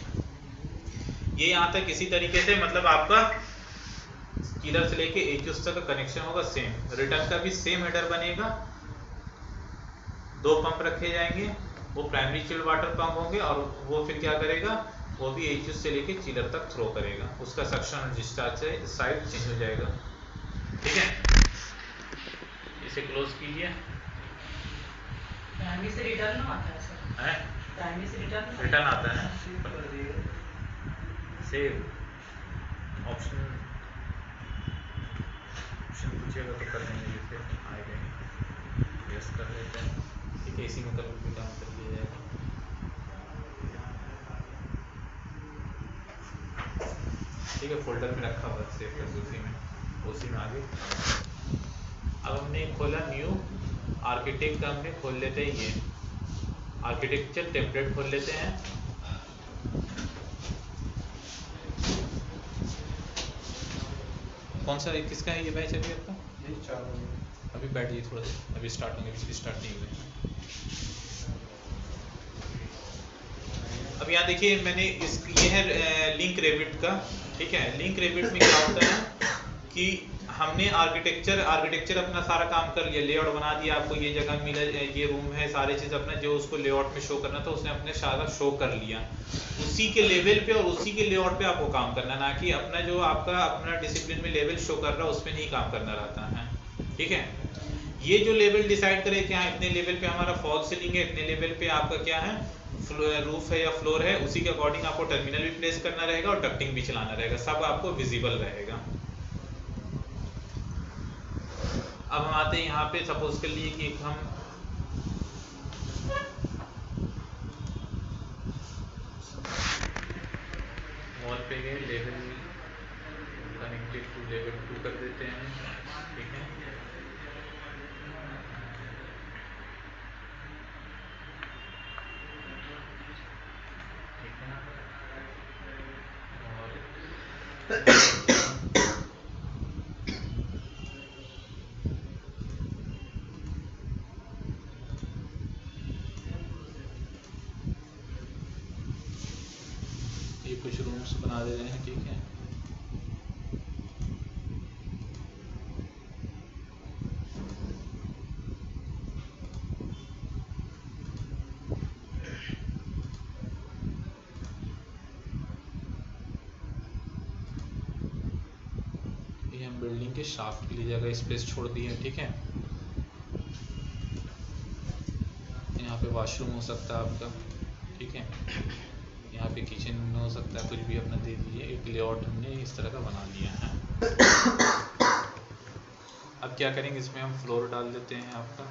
ये यहाँ तक इसी तरीके से, मतलब आपका चिलर से लेके एचयूज तक का कनेक्शन होगा सेम, रिटर्न का भी सेम हेडर बनेगा, 2 पंप रखे जाएंगे, वो प्राइमरी चिल्ड वाटर पंप होंगे, और वो फिर क्या करेगा, वो भी एचयूज से लेके चिलर तक थ्रो करेगा, उसका सक्शन और डिस्चार्ज से साइड चेंज हो जाएगा, ठीक है। इसे क्लोज कीजिए। प्राइमरी से रिटर्न आता है सर, प्राइमरी से रिटर्न आता है, सेव ऑप्शन पूछेगा तो कर देंगे, फिर आएगा, यस कर लेते हैं, ठीक है। इसी में कल भी काम कर लिया जाएगा। ठीक है, फोल्डर में रखा हुआ सेव करके उसी में आगे। अब हमने खोला न्यू आर्किटेक्ट का, हमने खोल लेते हैं ये आर्किटेक्चर टेम्पलेट खोल लेते हैं। कौन सा किसका है ये बैच अभी आपका? अभी बैठिए थोड़ा सा, अभी स्टार्ट होंगे, पिछली स्टार्ट नहीं हुए। अब यहाँ देखिए मैंने ये है लिंक रेविट का, ठीक है। लिंक रेविट में क्या होता है कि हमने आर्किटेक्चर अपना सारा काम कर लिया, लेआउट बना दिया, आपको ये जगह मिला, ये रूम है, सारी चीज़ अपना जो उसको लेआउट में शो करना था उसने अपने सारा शो कर लिया। उसी के लेवल पे और उसी के लेआउट पे आपको काम करना, ना कि अपना जो आपका अपना डिसिप्लिन में लेवल शो कर रहा है उसमें नहीं काम करना रहता है, ठीक है। ये जो लेवल डिसाइड करे कि हाँ इतने लेवल पे हमारा फॉल सीलिंग है, इतने लेवल पे आपका क्या है रूफ है या फ्लोर है, उसी के अकॉर्डिंग आपको टर्मिनल भी प्लेस करना रहेगा और डक्टिंग भी चलाना रहेगा, सब आपको विजिबल रहेगा। अब हम आते हैं यहाँ पे, सपोज कर लिए कि हम वॉल पे गए, लेवल कनेक्टेड टू लेवल 2 कर देते हैं, ठीक है। ये कुछ रूम्स बना दे रहे हैं, ठीक है। ये हम बिल्डिंग के शाफ्ट के लिए जगह स्पेस छोड़ दी है, ठीक है। यहाँ पे वॉशरूम हो सकता है आपका, ठीक है। यहाँ पे किचन हो सकता है, कुछ भी अपना दे दीजिए। एक लेआउट हमने इस तरह का बना लिया है। अब क्या करेंगे, इसमें हम फ्लोर डाल देते हैं आपका।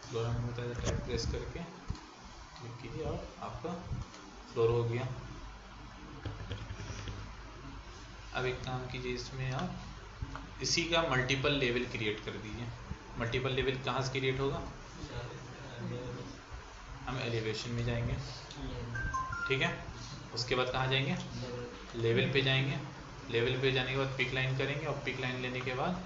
फ्लोर हमें बताया टैब प्रेस करके क्लिक कीजिए और आपका फ्लोर हो गया। अब एक काम कीजिए, इसमें आप इसी का मल्टीपल लेवल क्रिएट कर दीजिए। मल्टीपल लेवल कहाँ से क्रिएट होगा? हम एलिवेशन में जाएंगे, ठीक है। उसके बाद कहाँ जाएंगे? लेवल पे जाएंगे। लेवल पे जाने के बाद पिक लाइन करेंगे और पिक लाइन लेने के बाद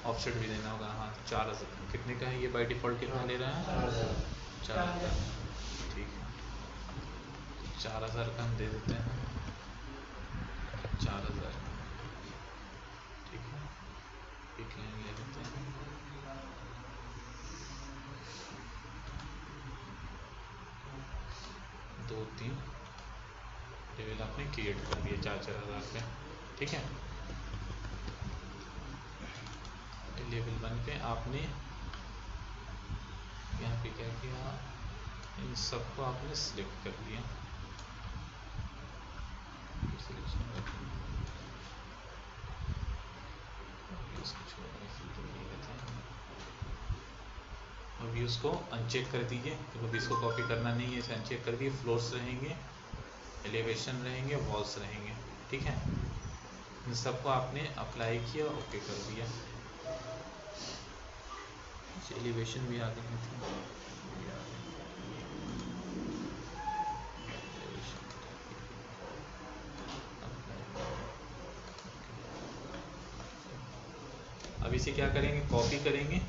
ऑफसेट भी देना होगा। हाँ 4000 कितने का है ये बाय डिफॉल्ट कितना ले रहा है? 4000, ठीक है। 4000 का हम दे देते हैं, 4000, ठीक है। पिक लाइन ले लेते हैं, दो तीन लेवल आपने क्रिएट कर दिए 4-4000 पे, ठीक है। लेवल 1 पे आपने यहाँ पे क्या किया, इन सबको आपने सिलेक्ट कर लिया। अभी उसको अनचेक कर दीजिए, क्योंकि इसको कॉपी करना नहीं है, इसे अनचेक कर दिए। फ्लोर्स रहेंगे, एलिवेशन रहेंगे, वॉल्स रहेंगे, ठीक है। इन सबको आपने अप्लाई किया, ओके कर दिया। एलिवेशन भी आ गई थी, अब इसे क्या करेंगे, कॉपी करेंगे,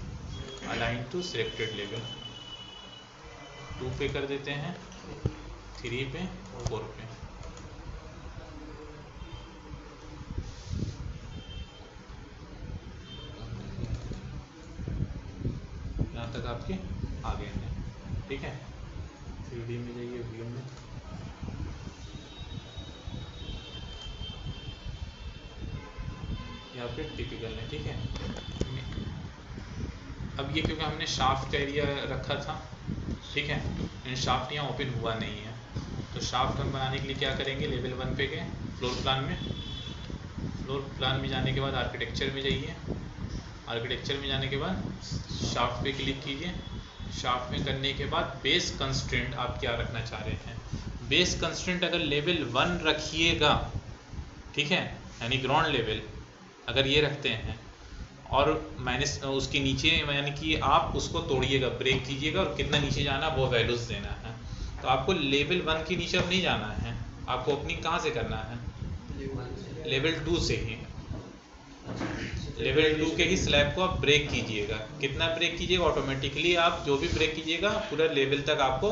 अलाइन टू सिलेक्टेड लेवल 2 पे कर देते हैं, 3 पे, 4 पे। यहाँ तक आपके आ गए हैं, ठीक है। 3D में जाइए, व्यू में, यहाँ पे टिपिकल है, ठीक है। अब ये क्योंकि हमने शाफ्ट का एरिया रखा था, ठीक है, इन शाफ्ट यहाँ ओपन हुआ नहीं है, तो शाफ्ट हम बनाने के लिए क्या करेंगे, लेवल 1 पे गए, फ्लोर प्लान में, फ्लोर प्लान में जाने के बाद आर्किटेक्चर में जाइए। आर्किटेक्चर में जाने के बाद शाफ्ट पे क्लिक कीजिए। शाफ्ट में करने के बाद बेस कंस्ट्रेंट आप क्या रखना चाह रहे हैं, बेस कंस्ट्रेंट अगर लेवल 1 रखिएगा, ठीक है, यानी ग्राउंड लेवल अगर ये रखते हैं और माइनस उसके नीचे यानी कि आप उसको तोड़िएगा, ब्रेक कीजिएगा और कितना नीचे जाना वो वैल्यूज देना है। तो आपको लेवल 1 के नीचे अब नहीं जाना है, आपको ओपनिंग कहाँ से करना है, लेवल 2 से ही। लेवल 2 के ही स्लैब को आप ब्रेक कीजिएगा। कितना ब्रेक कीजिएगा, ऑटोमेटिकली आप जो भी ब्रेक कीजिएगा पूरा लेवल तक आपको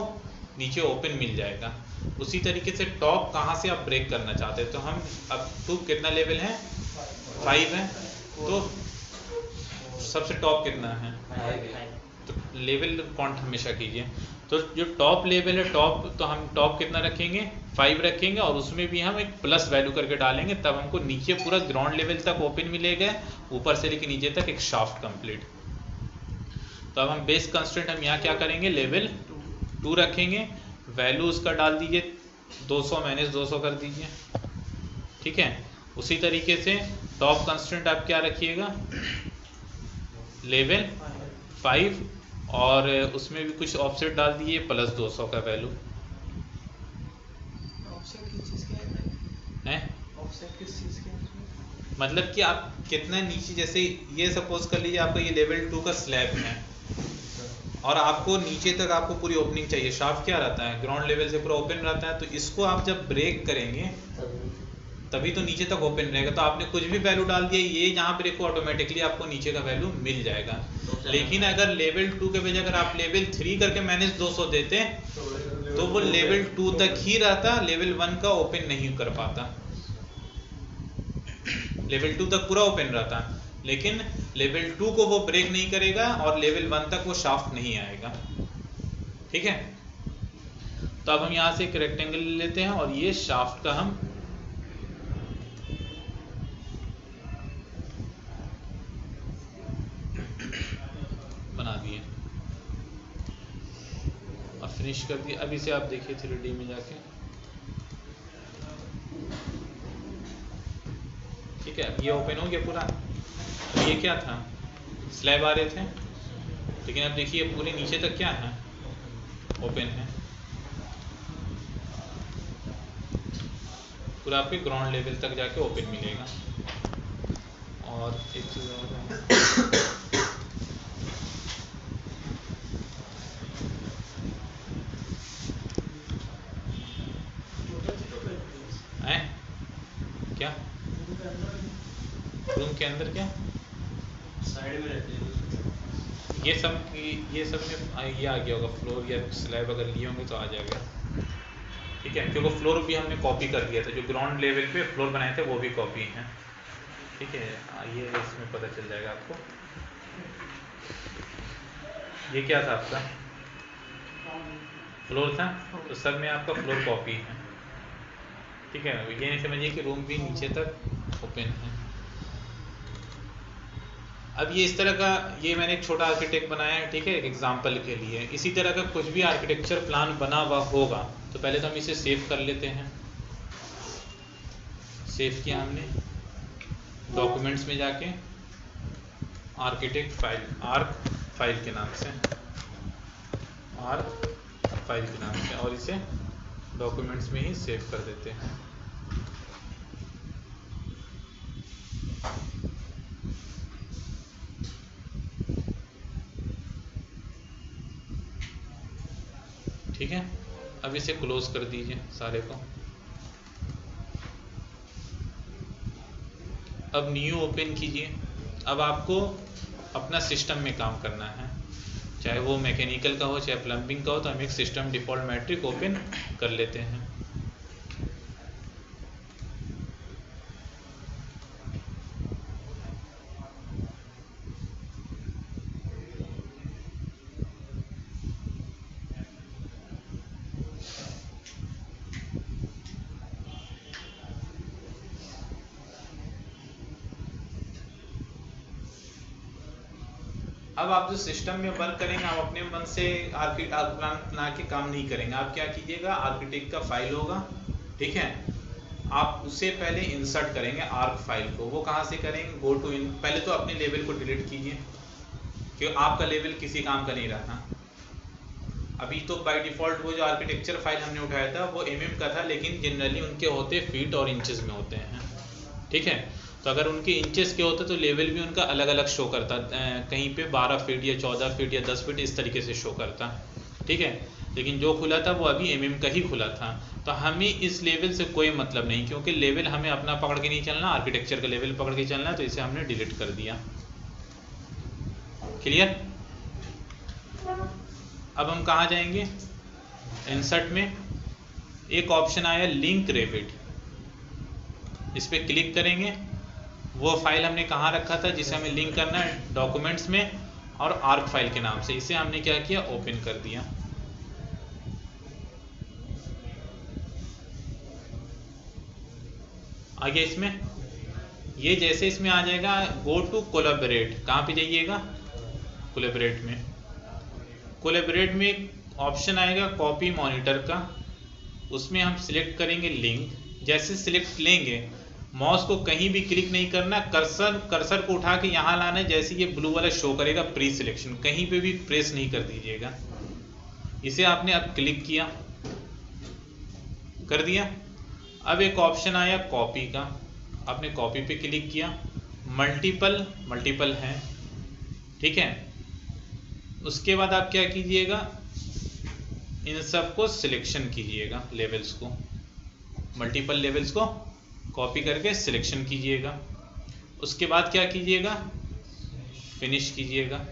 नीचे ओपन मिल जाएगा। उसी तरीके से टॉप कहाँ से आप ब्रेक करना चाहते हैं, तो हम अब टू कितना लेवल है, 5 है, तो सबसे टॉप कितना है, तो लेवल काउंट हमेशा कीजिए। तो जो टॉप लेवल है टॉप, तो हम टॉप कितना रखेंगे, 5 रखेंगे और उसमें भी हम एक प्लस वैल्यू करके डालेंगे, तब हमको नीचे पूरा ग्राउंड लेवल तक ओपन मिलेगा, ऊपर से लेके नीचे तक एक शाफ्ट कंप्लीट। तो अब हम बेस कंस्ट्रेंट हम यहाँ क्या करेंगे, लेवल 2 रखेंगे, वैल्यू उसका डाल दीजिए 200 माइनस 200 कर दीजिए, ठीक है। उसी तरीके से टॉप कंस्ट्रेंट आप क्या रखिएगा, लेवल 5 और उसमें भी कुछ ऑफसेट डाल दिए प्लस 200 का वैल्यू है। मतलब कि आप कितना नीचे, जैसे ये सपोज कर लीजिए आपका ये लेवल 2 का स्लैब है और आपको नीचे तक आपको पूरी ओपनिंग चाहिए। शाफ्ट क्या रहता है, ग्राउंड लेवल से पूरा ओपन रहता है, तो इसको आप जब ब्रेक करेंगे तभी तो नीचे तक ओपन रहेगा। तो आपने कुछ भी वैल्यू डाल दिया, ये जहाँ ब्रेक को ऑटोमेटिकली आपको नीचे का वैल्यू मिल जाएगा। लेकिन अगर लेवल 2 के बजाय अगर आप लेवल 3 करके माइनस 200 देते तो वो लेवल 2 तक ही रहता, लेवल 1 का ओपन नहीं कर पाता। लेवल 2 तक पूरा ओपन रहता, लेकिन लेवल 2 को वो ब्रेक नहीं करेगा और लेवल 1 तक वो शाफ्ट नहीं आएगा, ठीक है। तो अब हम यहाँ से एक रेक्टेंगल लेते हैं और ये शाफ्ट का हम बना दिए और फिनिश कर दिए। अब इसे आप देखिए 3D में जाके, ठीक है। ये ओपन हो गया पूरा। अब ये क्या था, स्लैब आ रहे थे, लेकिन अब देखिए पूरे नीचे तक क्या है, ओपन है पूरा, आपके ग्राउंड लेवल तक जाके ओपन मिलेगा। और एक चीज़ और है, क्या रूम के अंदर क्या साइड में रहते हैं ये सब में ये आ गया होगा, फ्लोर या स्लैब अगर लिए होंगे तो आ जाएगा, ठीक है। क्योंकि फ्लोर भी हमने कॉपी कर दिया था, जो ग्राउंड लेवल पे फ्लोर बनाए थे वो भी कॉपी हैं, ठीक है। ये इसमें पता चल जाएगा आपको। ये क्या था आपका, फ्लोर था, तो सब में आपका फ्लोर कॉपी है, ठीक है। ये नहीं समझिए कि रूम भी नीचे तक ओपन है। अब ये इस तरह का, ये मैंने एक छोटा आर्किटेक्ट बनाया है, ठीक है, एक एग्जांपल के लिए। इसी तरह का कुछ भी आर्किटेक्चर प्लान बना हुआ होगा तो पहले तो हम इसे सेव कर लेते हैं। सेव किया हमने, डॉक्यूमेंट्स में जाके आर्किटेक्ट फाइल, आर्क फाइल के नाम से, आर्क फाइल के नाम से, और इसे डॉक्यूमेंट्स में ही सेव कर देते हैं। ठीक है। अब इसे क्लोज कर दीजिए सारे को। अब न्यू ओपन कीजिए। अब आपको अपना सिस्टम में काम करना है, चाहे वो मैकेनिकल का हो चाहे प्लम्बिंग का हो, तो हम एक सिस्टम डिफ़ॉल्ट मैट्रिक ओपन कर लेते हैं। अब आप जो सिस्टम में वर्क करेंगे, आप अपने मन से आर्किटेक्ट प्लान बना के काम नहीं करेंगे। आप क्या कीजिएगा, आर्किटेक्ट का फाइल होगा, ठीक है, आप उससे पहले इंसर्ट करेंगे आर्क फाइल को। वो कहाँ से करेंगे, गो टू इन, पहले तो अपने लेवल को डिलीट कीजिए क्योंकि आपका लेवल किसी काम का नहीं रहा। अभी तो बाय डिफ़ॉल्ट वो जो आर्किटेक्चर फाइल हमने उठाया था वो का था, लेकिन जनरली उनके होते फीट और इंचेस में होते हैं, ठीक है। तो अगर उनके इंचेस के होते तो लेवल भी उनका अलग अलग शो करता, कहीं पे 12 फीट या 14 फीट या 10 फीट इस तरीके से शो करता, ठीक है। लेकिन जो खुला था वो अभी का ही खुला था। तो हमें इस लेवल से कोई मतलब नहीं, क्योंकि लेवल हमें अपना पकड़ के नहीं चलना, आर्किटेक्चर का लेवल पकड़ के चलना है, तो इसे हमने डिलीट कर दिया। क्लियर? अब हम कहाँ जाएंगे? इंसर्ट में एक ऑप्शन आया लिंक रेविट, इस पर क्लिक करेंगे। वो फाइल हमने कहाँ रखा था जिसे हमें लिंक करना है? डॉक्यूमेंट्स में, और आर्क फाइल के नाम से। इसे हमने क्या किया? ओपन कर दिया। आगे इसमें ये जैसे इसमें आ जाएगा गो टू कोलैबोरेट, कहाँ पे जाइएगा? कोलैबोरेट में। कोलैबोरेट में एक ऑप्शन आएगा कॉपी मॉनिटर का, उसमें हम सिलेक्ट करेंगे लिंक। जैसे सिलेक्ट लेंगे, माउस को कहीं भी क्लिक नहीं करना, कर्सर को उठा के यहाँ लाना है। जैसे ये ब्लू वाला शो करेगा प्री सिलेक्शन, कहीं पे भी प्रेस नहीं कर दीजिएगा। इसे आपने अब क्लिक किया, कर दिया। अब एक ऑप्शन आया कॉपी का, आपने कॉपी पे क्लिक किया। मल्टीपल है, ठीक है। उसके बाद आप क्या कीजिएगा? इन सबको सिलेक्शन कीजिएगा, लेवल्स को, मल्टीपल लेवल्स को कॉपी करके सिलेक्शन कीजिएगा। उसके बाद क्या कीजिएगा? फिनिश कीजिएगा।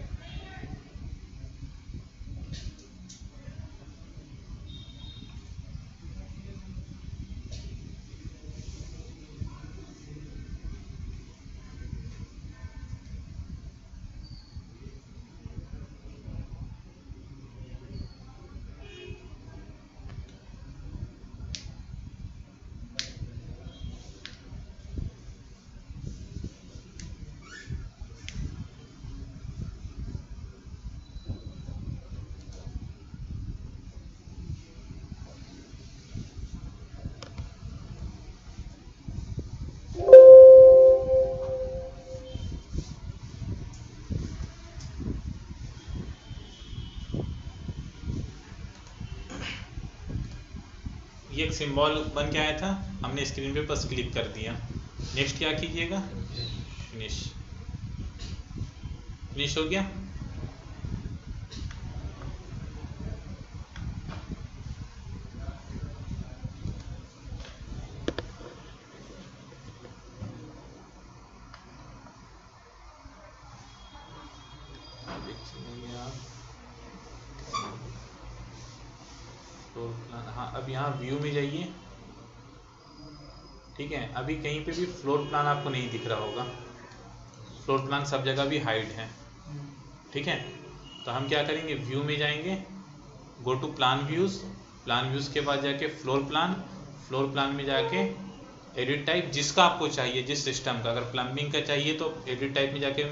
ये एक सिंबल बन के आया था, हमने स्क्रीन पे बस क्लिक कर दिया। नेक्स्ट क्या कीजिएगा? फिनिश। फिनिश हो गया। हाँ, अब यहाँ व्यू में जाइए, ठीक है। अभी कहीं पे भी फ्लोर प्लान आपको नहीं दिख रहा होगा, फ्लोर प्लान सब जगह भी हाइड है, ठीक है। तो हम क्या करेंगे? व्यू में जाएंगे, go to plan views, plan views के बाद जाके फ्लोर प्लान में जाके एडिट टाइप, जिसका आपको चाहिए, जिस सिस्टम का। अगर प्लम्बिंग का चाहिए तो एडिट टाइप में जाके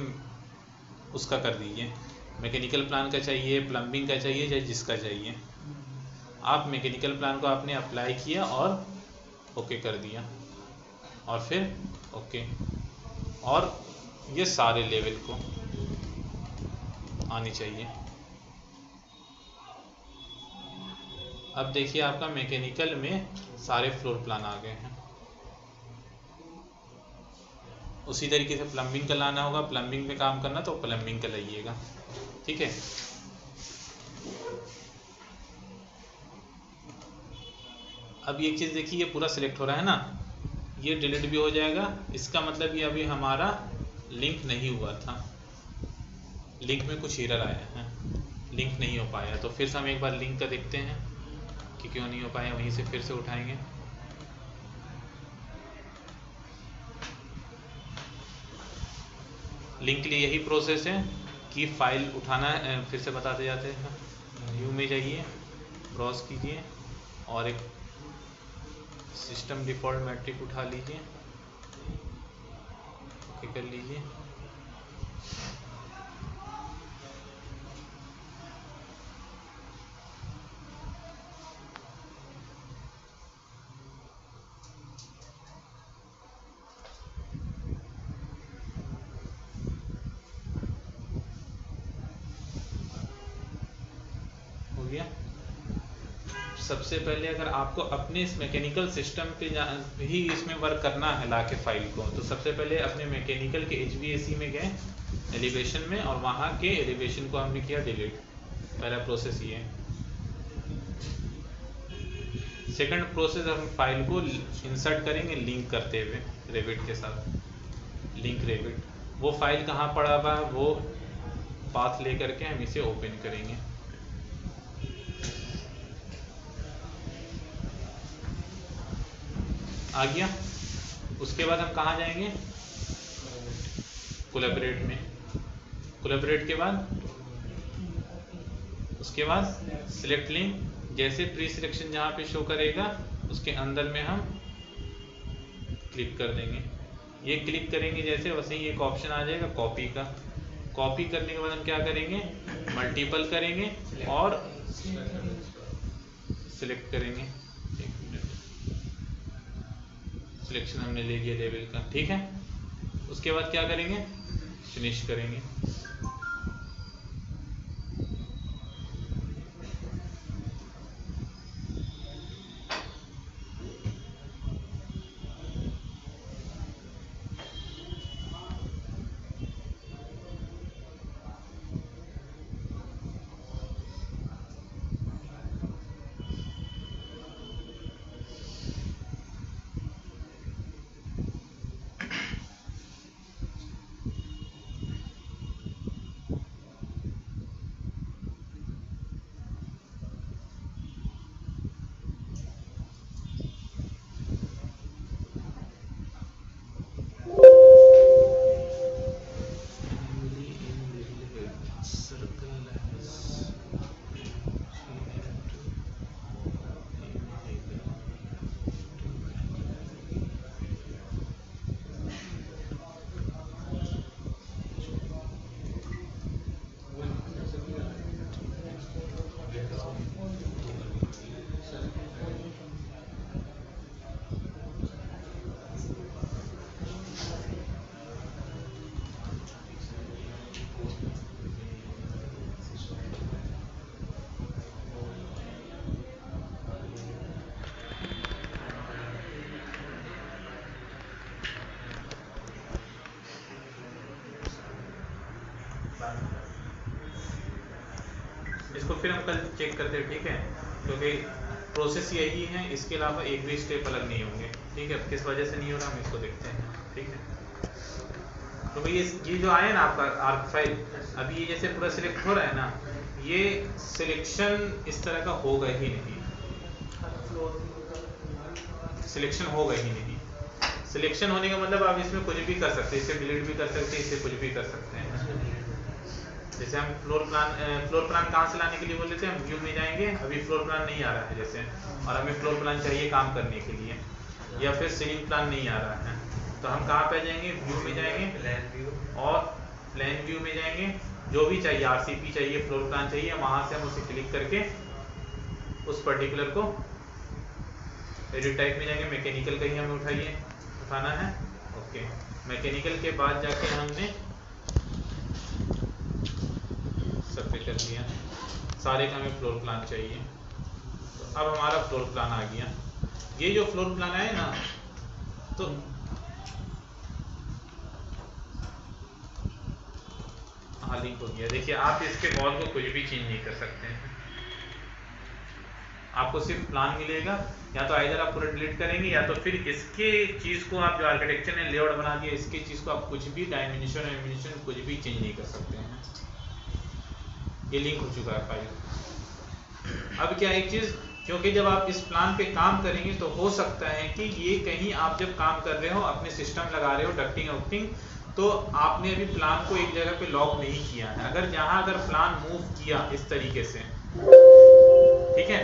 उसका कर दीजिए, मैकेनिकल प्लान का चाहिए, प्लम्बिंग का चाहिए, चाहे जिसका चाहिए। आप मैकेनिकल प्लान को आपने अप्लाई किया और ओके कर दिया, और फिर ओके, और ये सारे लेवल को आनी चाहिए। अब देखिए आपका मैकेनिकल में सारे फ्लोर प्लान आ गए हैं। उसी तरीके से प्लम्बिंग का लाना होगा, प्लम्बिंग पे काम करना तो प्लम्बिंग का लाइएगा, ठीक है। अब एक चीज़ देखिए, ये पूरा सिलेक्ट हो रहा है ना, ये डिलीट भी हो जाएगा। इसका मतलब ये अभी हमारा लिंक नहीं हुआ था, लिंक में कुछ एरर आया है, लिंक नहीं हो पाया। तो फिर से हम एक बार लिंक का देखते हैं कि क्यों नहीं हो पाया, वहीं से फिर से उठाएंगे। लिंक के लिए यही प्रोसेस है कि फाइल उठाना है, फिर से बताते जाते हैं। व्यू में जाइए, ब्राउज कीजिए, और एक सिस्टम डिफ़ॉल्ट मैट्रिक उठा लीजिए, ओके कर लीजिए। गया। सबसे पहले अगर आपको अपने इस मैकेनिकल सिस्टम पे ही इसमें वर्क करना है लाके फाइल को, तो सबसे पहले अपने मैकेनिकल के HVAC में गए एलिवेशन में, और वहाँ के एलिवेशन को हमने किया डिलीट। पहला प्रोसेस ये है। सेकंड प्रोसेस हम फाइल को इंसर्ट करेंगे लिंक करते हुए रेविट के साथ, लिंक रेविट। वो फाइल कहाँ पड़ा हुआ है वो पाथ लेकर के हम इसे ओपन करेंगे। आ गया। उसके बाद हम कहाँ जाएंगे, कोलैबोरेट में। कोलैबोरेट के बाद उसके बाद सिलेक्ट लिंक, जैसे प्री सिलेक्शन जहाँ पे शो करेगा उसके अंदर में हम क्लिक कर देंगे। ये क्लिक करेंगे जैसे, वैसे ही एक ऑप्शन आ जाएगा कॉपी का। कॉपी करने के बाद हम क्या करेंगे, मल्टीपल करेंगे और सिलेक्ट करेंगे। सिलेक्शन हमने ले लिया लेवल का, ठीक है। उसके बाद क्या करेंगे, फिनिश करेंगे। इसको फिर हम कल चेक करते हैं, ठीक है, क्योंकि प्रोसेस यही है, इसके अलावा एक भी स्टेप अलग नहीं होंगे, ठीक है। किस वजह से नहीं हो रहा हम इसको देखते हैं, ठीक है। तो भाई ये जो आया ना आपका आर्क फाइल, अभी ये जैसे पूरा सिलेक्ट हो रहा है ना, ये सिलेक्शन इस तरह का होगा ही नहीं, सिलेक्शन होगा ही नहीं। सिलेक्शन होने का मतलब आप इसमें कुछ भी कर सकते हैं, इसे डिलीट भी कर सकते हैं, इसे कुछ भी कर सकते हैं। जैसे हम फ्लोर प्लान कहाँ से लाने के लिए बोल लेते हैं, हम व्यू में जाएंगे, अभी फ्लोर प्लान नहीं आ रहा है जैसे, और हमें फ्लोर प्लान चाहिए काम करने के लिए, या फिर सीलिंग प्लान नहीं आ रहा है, तो हम कहाँ पे जाएंगे, व्यू में जाएंगे, प्लान व्यू, और प्लान व्यू में जाएंगे, जो भी चाहिए RCP चाहिए, फ्लोर प्लान चाहिए, वहाँ से हम उसे क्लिक करके उस पर्टिकुलर को एडिट टाइप में जाएंगे। मैकेनिकल का ही हमें उठाना है, ओके। मैकेनिकल के बाद जाके हमने सब पे कर दिया, सारे का हमें फ्लोर प्लान चाहिए, तो अब हमारा फ्लोर प्लान आ गया। ये जो फ्लोर प्लान है ना, तो हाँ लिंक हो गया। देखिए आप इसके वॉल को कुछ भी चेंज नहीं कर सकते हैं, आपको सिर्फ प्लान मिलेगा, या तो आइदर आप पूरा डिलीट करेंगे, या तो फिर इसके चीज़ को आप जो आर्किटेक्चर ने लेआउट बना दिया, इसके चीज़ को आप कुछ भी डायमेंशन कुछ भी चेंज नहीं कर सकते हैं। ये लिंक हो चुका है फाइल। अब क्या एक चीज़, क्योंकि जब आप इस प्लान पे काम करेंगे तो हो सकता है कि ये कहीं आप जब काम कर रहे हो, अपने सिस्टम लगा रहे हो डक्टिंग वक्टिंग, तो आपने अभी प्लान को एक जगह पे लॉक नहीं किया है। अगर प्लान मूव किया इस तरीके से, ठीक है,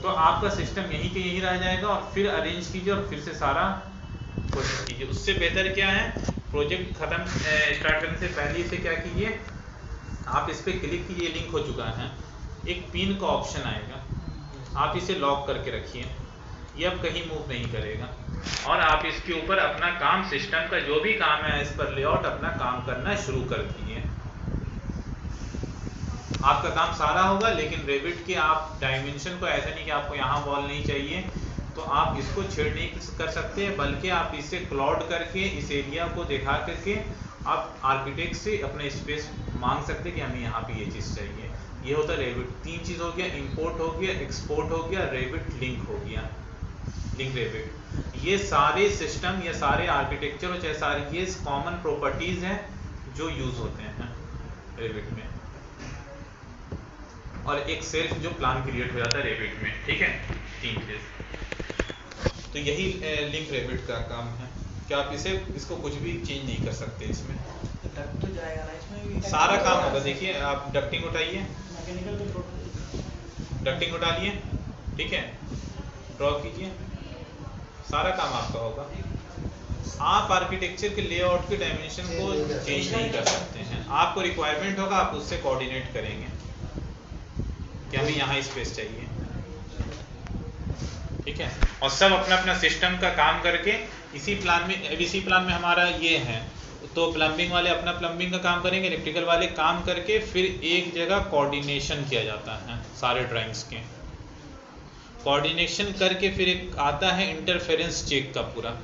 तो आपका सिस्टम यहीं के यहीं रह जाएगा, और फिर अरेंज कीजिए और फिर से सारा कोशिश कीजिए। उससे बेहतर क्या है, प्रोजेक्ट खत्म स्टार्ट करने से पहले इसे क्या कीजिए, आप इस पर क्लिक कीजिए, लिंक हो चुका है, एक पिन का ऑप्शन आएगा, आप इसे लॉक करके रखिए, ये अब कहीं मूव नहीं करेगा, और आप इसके ऊपर अपना काम, सिस्टम का जो भी काम है इस पर लेआउट अपना काम करना शुरू कर दीजिए। आपका काम सारा होगा, लेकिन रेविट के आप डायमेंशन को ऐसा नहीं कि आपको यहाँ वॉल नहीं चाहिए तो आप इसको छेड़ नहीं कर सकते, बल्कि आप इसे क्लाउड करके इस एरिया को दिखा करके आप आर्किटेक्ट से अपना स्पेस मांग सकते कि हमें यहाँ पे ये चीज़ चाहिए। ये होता है रेविट। 3 चीज़ हो गया, इंपोर्ट हो गया, एक्सपोर्ट हो गया, रेविट लिंक हो गया, लिंक रेविट। ये सारे सिस्टम, ये सारे आर्किटेक्चर और चाहे सारे ये कॉमन प्रॉपर्टीज हैं जो यूज होते हैं रेविट में, और एक सेल्फ जो प्लान क्रिएट हो जाता है रेविट में। ठीक है, 3 चीज। तो यही लिंक रेविट का काम है कि आप इसको कुछ भी चेंज नहीं कर सकते इसमें। डक्ट तो जाएगा ना इसमें भी, सारा काम होगा। देखिए आप डक्टिंग उठाइए, मैकेनिकल तो डक्टिंग उठा लिए, ठीक है, ड्रॉ कीजिए, सारा काम आपका होगा। आप आर्किटेक्चर के लेआउट के डायमेंशन को चेंज नहीं कर सकते हैं। आपको रिक्वायरमेंट होगा, आप उससे कोऑर्डिनेट करेंगे कि हमें यहाँ स्पेस चाहिए, ठीक है। और सब अपना अपना सिस्टम का काम करके इसी प्लान में हमारा ये है, तो प्लम्बिंग वाले अपना प्लम्बिंग का काम करेंगे, इलेक्ट्रिकल वाले काम करके फिर एक जगह कोऑर्डिनेशन किया जाता है सारे ड्राइंग्स के। कोऑर्डिनेशन करके फिर एक आता है इंटरफेरेंस चेक का पूरा।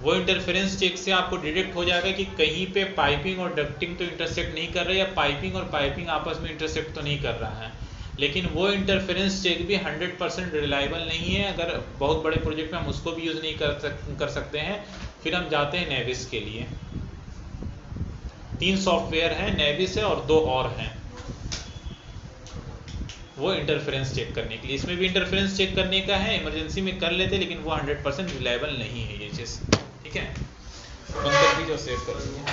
वो इंटरफेरेंस चेक से आपको डिटेक्ट हो जाएगा कि कहीं पे पाइपिंग और डक्टिंग तो इंटरसेक्ट नहीं कर रही है, या पाइपिंग और पाइपिंग आपस में इंटरसेक्ट तो नहीं कर रहा है। लेकिन वो इंटरफेरेंस चेक भी 100% रिलायबल नहीं है। अगर बहुत बड़े प्रोजेक्ट में हम उसको भी यूज़ नहीं कर सकते हैं, फिर हम जाते हैं नेविस के लिए। 3 सॉफ्टवेयर हैं, नेविस है और 2 और हैं, वो इंटरफेरेंस चेक करने के लिए। इसमें भी इंटरफेरेंस चेक करने का है, इमरजेंसी में कर लेते, लेकिन वो 100% रिलायबल नहीं है ये चीज़, ठीक है। बंद कर दीजिए और सेव कर दीजिए।